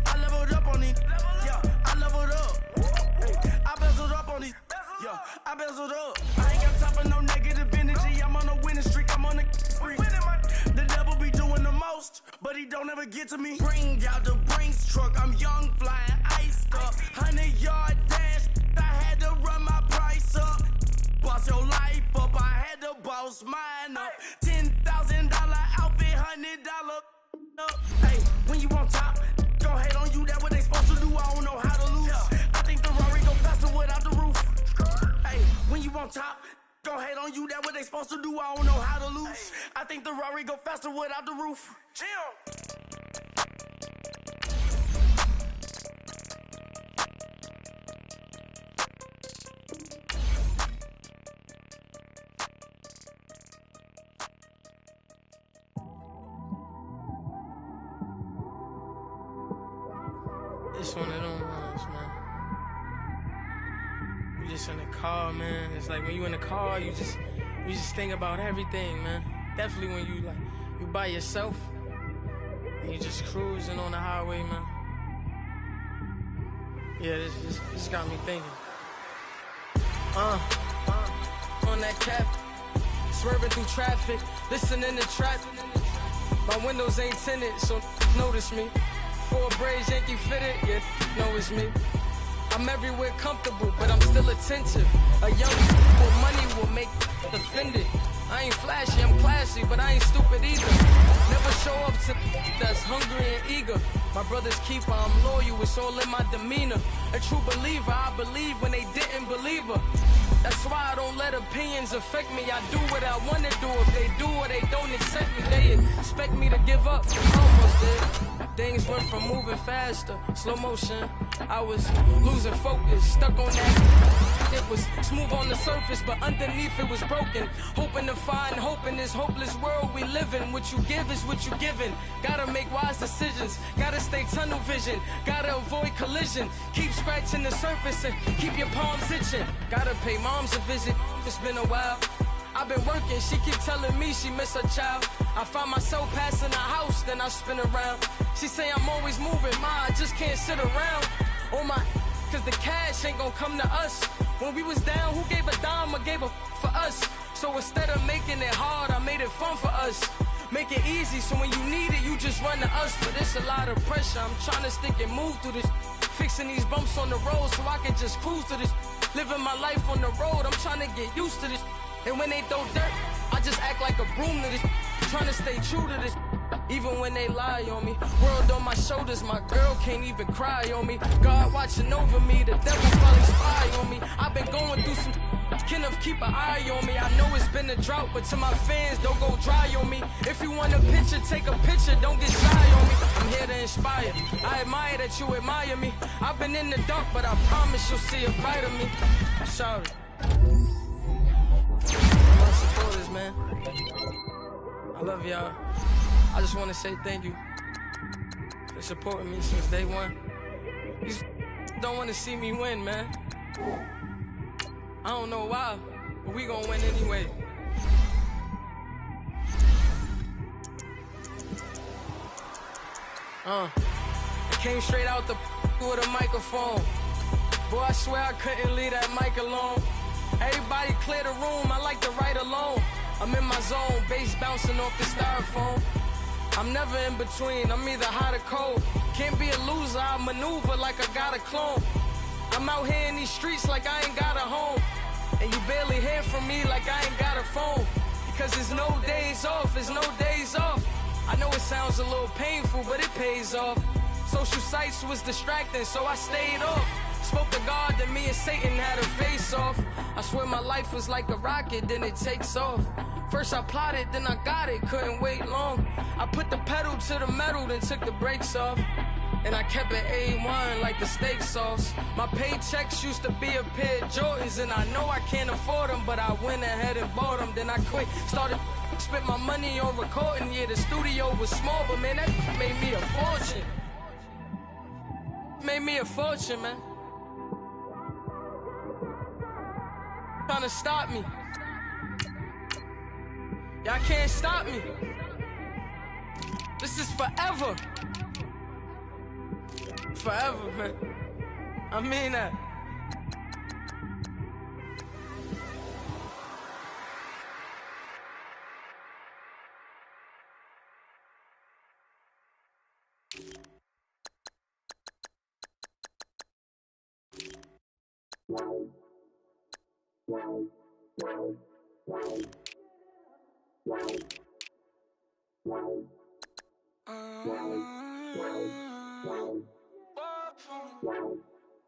Speaker 6: I leveled up on these. Yeah, I leveled up. I bezeled up on these. Yeah, I bezeled up. I ain't got time for no negative energy. I'm on a winning streak. I'm on a spree. The devil be doing the most, but he don't ever get to me. Bring out the Brinks truck. I'm young, flying iced up. 100-yard dash. I had to run my price up. Boss your life up. I had to boss mine up. $10,000 outfit, $100 up. Hey, when you on top, gon' hate on you. That what they supposed to do. I don't know how to lose. I think the Rari go faster without the roof. Hey, when you on top, gon' hate on you, that what they supposed to do, I don't know how to lose. I think the Rari go faster without the roof.
Speaker 14: It's one of them ones, man. You just in the car, man. It's like when you in the car, you just think about everything, man. Definitely when you by yourself and you just cruising on the highway, man. Yeah, this got me thinking. On that cap, swerving through traffic, listening to trap. My windows ain't tinted, so notice me. 4 braids, Yankee fitted, yeah, know it's me. I'm everywhere comfortable, but I'm still attentive. A young with money will make offended. I ain't flashy, I'm classy, but I ain't stupid either. Never show up to that's hungry and eager. My brother's keeper, I'm loyal, it's all in my demeanor. A true believer, I believe when they didn't believe her. That's why I don't let opinions affect me. I do what I want to do. If they do or they don't accept me, they expect me to give up. Almost did. Things went from moving faster, slow motion. I was losing focus, stuck on that. It was smooth on the surface, but underneath it was broken. Hoping to find hope in this hopeless world we live in. What you give is what you given. Gotta make wise decisions. Gotta stay tunnel vision. Gotta avoid collision. Keep scratching the surface and keep your palms itching. Gotta pay mom's a visit. It's been a while. I've been working, she keep telling me she miss her child. I find myself passing the house, then I spin around. She say I'm always moving, ma, I just can't sit around. Oh my, cause the cash ain't gon' come to us. When we was down, who gave a dime or gave a for us? So instead of making it hard, I made it fun for us. Make it easy, so when you need it, you just run to us. But it's a lot of pressure, I'm trying to stick and move through this. Fixing these bumps on the road so I can just cruise to this. Living my life on the road, I'm trying to get used to this. And when they throw dirt, I just act like a broom to this. Trying to stay true to this. Even when they lie on me. World on my shoulders, my girl can't even cry on me. God watching over me, the devil probably spy on me. I've been going through some Kenneth, keep an eye on me. I know it's been a drought, but to my fans, don't go dry on me. If you want a picture, take a picture, don't get shy on me. I'm here to inspire. I admire that you admire me. I've been in the dark, but I promise you'll see a brighter me. I'm sorry. My supporters, man. I love y'all. I just want to say thank you for supporting me since day one. You don't want to see me win, man. I don't know why, but we gonna win anyway. I came straight out the with a microphone. Boy, I swear I couldn't leave that mic alone. Everybody clear the room, I like to write alone. I'm in my zone, bass bouncing off the styrofoam. I'm never in between, I'm either hot or cold. Can't be a loser, I maneuver like I got a clone. I'm out here in these streets like I ain't got a home. And you barely hear from me like I ain't got a phone. Because there's no days off, there's no days off. I know it sounds a little painful, but it pays off. Social sites was distracting, so I stayed off. Spoke to God, then me and Satan had a face off. I swear my life was like a rocket, then it takes off. First I plotted, then I got it, couldn't wait long. I put the pedal to the metal, then took the brakes off. And I kept it A1 like the steak sauce. My paychecks used to be a pair of Jordans, and I know I can't afford them, but I went ahead and bought them. Then I quit, started spent my money on recording. Yeah, the studio was small, but man, that made me a fortune. Made me a fortune, man. Trying to stop me. Y'all can't stop me. This is forever. Forever, man. I mean that.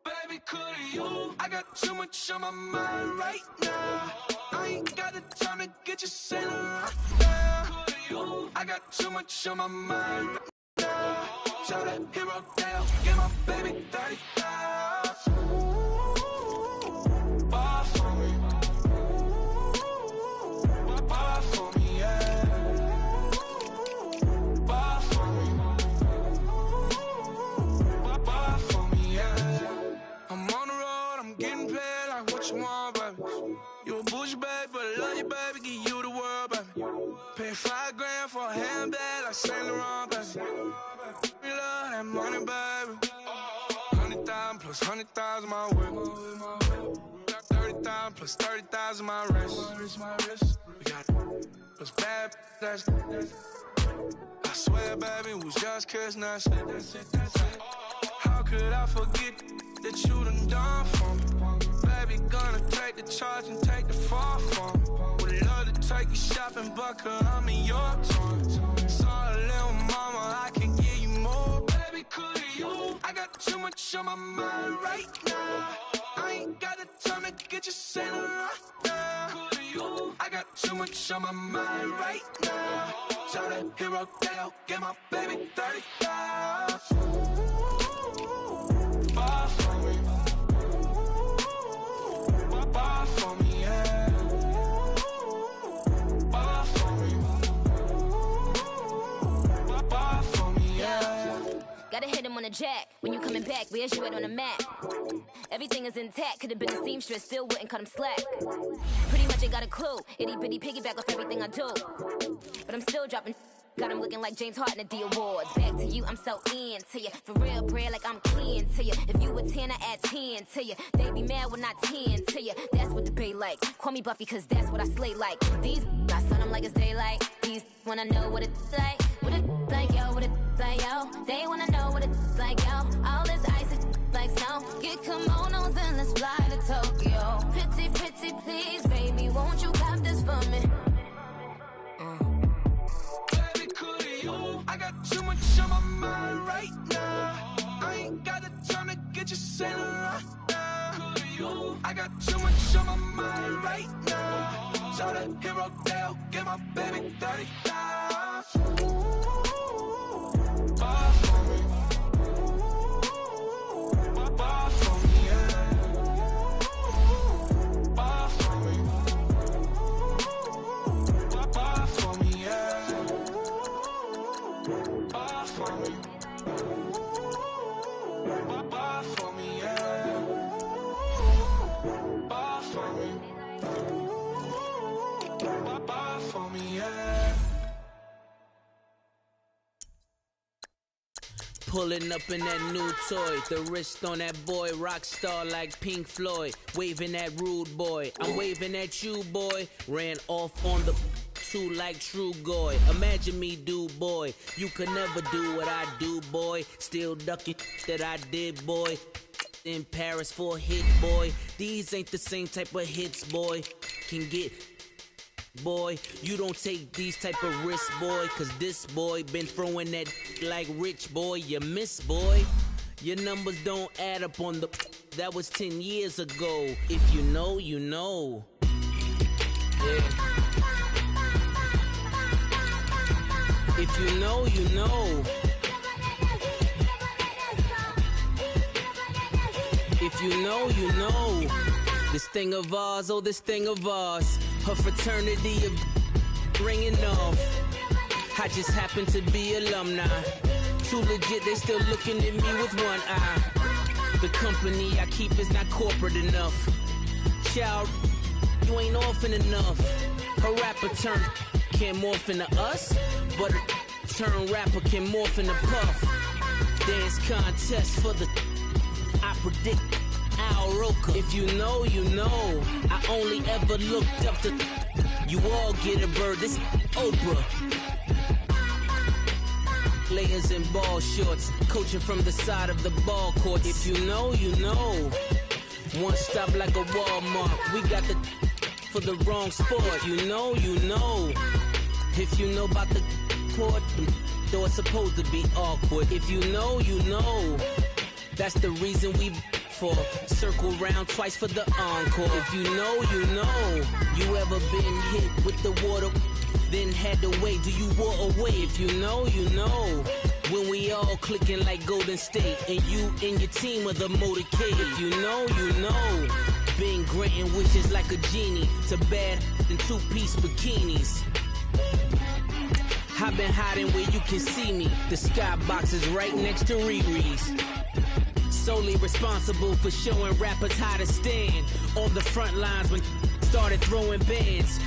Speaker 6: Baby, couldn't you? I got too much on my mind right now. I ain't got the time to get you sailing right now. I got too much on my mind right now. Tell that hero down, get my baby 30,000. Bar for me. Bar for me, yeah. Bar for me. Bar for me, yeah. I'm on the road, I'm getting paid like what you want, baby. You a bougie, baby, but I love you, baby. Give you the world, baby. Pay $5 grand for a handbag like Saint Laurent, baby. We love that money, baby. 100,000 plus 100,000 my way. 30,000
Speaker 3: Plus 30,000 my wrist. We got plus bad, that's I swear, baby, it was just kiss, that's it. How could I forget that you done for me? Baby, gonna take the charge and take the fall from me. Would love to take you shopping, but I'm in your town. Sorry, little mama, I can give you more. Baby, could you? I got too much on my mind right now. I ain't got the time to get you sent right now. Could you? I got too much on my mind right now. Tell that hero that I'll get my baby 35. Bar for me. Bar for me, yeah. Bar for me. Bar for me, yeah.
Speaker 15: Gotta hit him on the jack. When you coming back, where's you at on the map? Everything is intact. Could've been a seamstress, still wouldn't cut him slack. Pretty much ain't got a clue. Itty bitty piggyback off everything I do. But I'm still dropping. Got him looking like James Harden at the awards. Back to you, I'm so into you. For real, bread, like I'm keen to you. If you a 10, I add 10 to you. They be mad when I 10 to you. That's what the bay like. Call me Buffy, cause that's what I slay like. These I son them like it's daylight. These wanna know what it's like. What it like, yo, what it like, yo. They wanna know what it's like, yo. All this ice is like snow. Get kimonos and let's fly to Tokyo. Pretty, pretty, please, baby, won't you cop this for me?
Speaker 3: I got too much on my mind right now. I ain't got the time to get you sent right now. I got too much on my mind right now. Tell that hero they'll get my baby 35. Bar for me. Bar for me, yeah. Bar for me. Bar for me, yeah. Bar for me. Bar for me, yeah. Bar for me. Bar for me, yeah.
Speaker 16: Pulling up in that new toy, the wrist on that boy, rock star like Pink Floyd, waving at rude boy, I'm waving at you boy, ran off on the two like True Goy, imagine me do boy, you could never do what I do boy, still ducking that I did boy, in Paris for a hit boy, these ain't the same type of hits boy, can get boy, you don't take these type of risks, boy, cause this boy been throwing that like rich boy, you miss, boy. Your numbers don't add up on the that was 10 years ago. If you know, you know. Yeah. If you know, you know. If you know, you know. This thing of ours, oh, this thing of ours. Her fraternity of ringing off. I just happen to be alumni. Too legit, they still looking at me with one eye. The company I keep is not corporate enough. Child, you ain't orphan enough. Her rapper turn can't morph into us, but a turn rapper can morph into Puff. Dance contest for the I predict Al Roker. If you know, you know. I only ever looked up to you all get a bird. This Oprah. Layers in ball shorts, coaching from the side of the ball court. If you know, you know. One stop like a Walmart. We got the for the wrong sport. You know, you know. If you know about the court, though it's supposed to be awkward. If you know, you know. That's the reason we for circle round twice for the encore. If you know, you know. You ever been hit with the water, then had to wait? Do you walk away? If you know, you know. When we all clicking like Golden State, and you and your team are the motorcade. If you know, you know. Been granting wishes like a genie to bad in two-piece bikinis. I've been hiding where you can see me. The skybox is right next to Riri's. Solely responsible for showing rappers how to stand on the front lines when started throwing bands.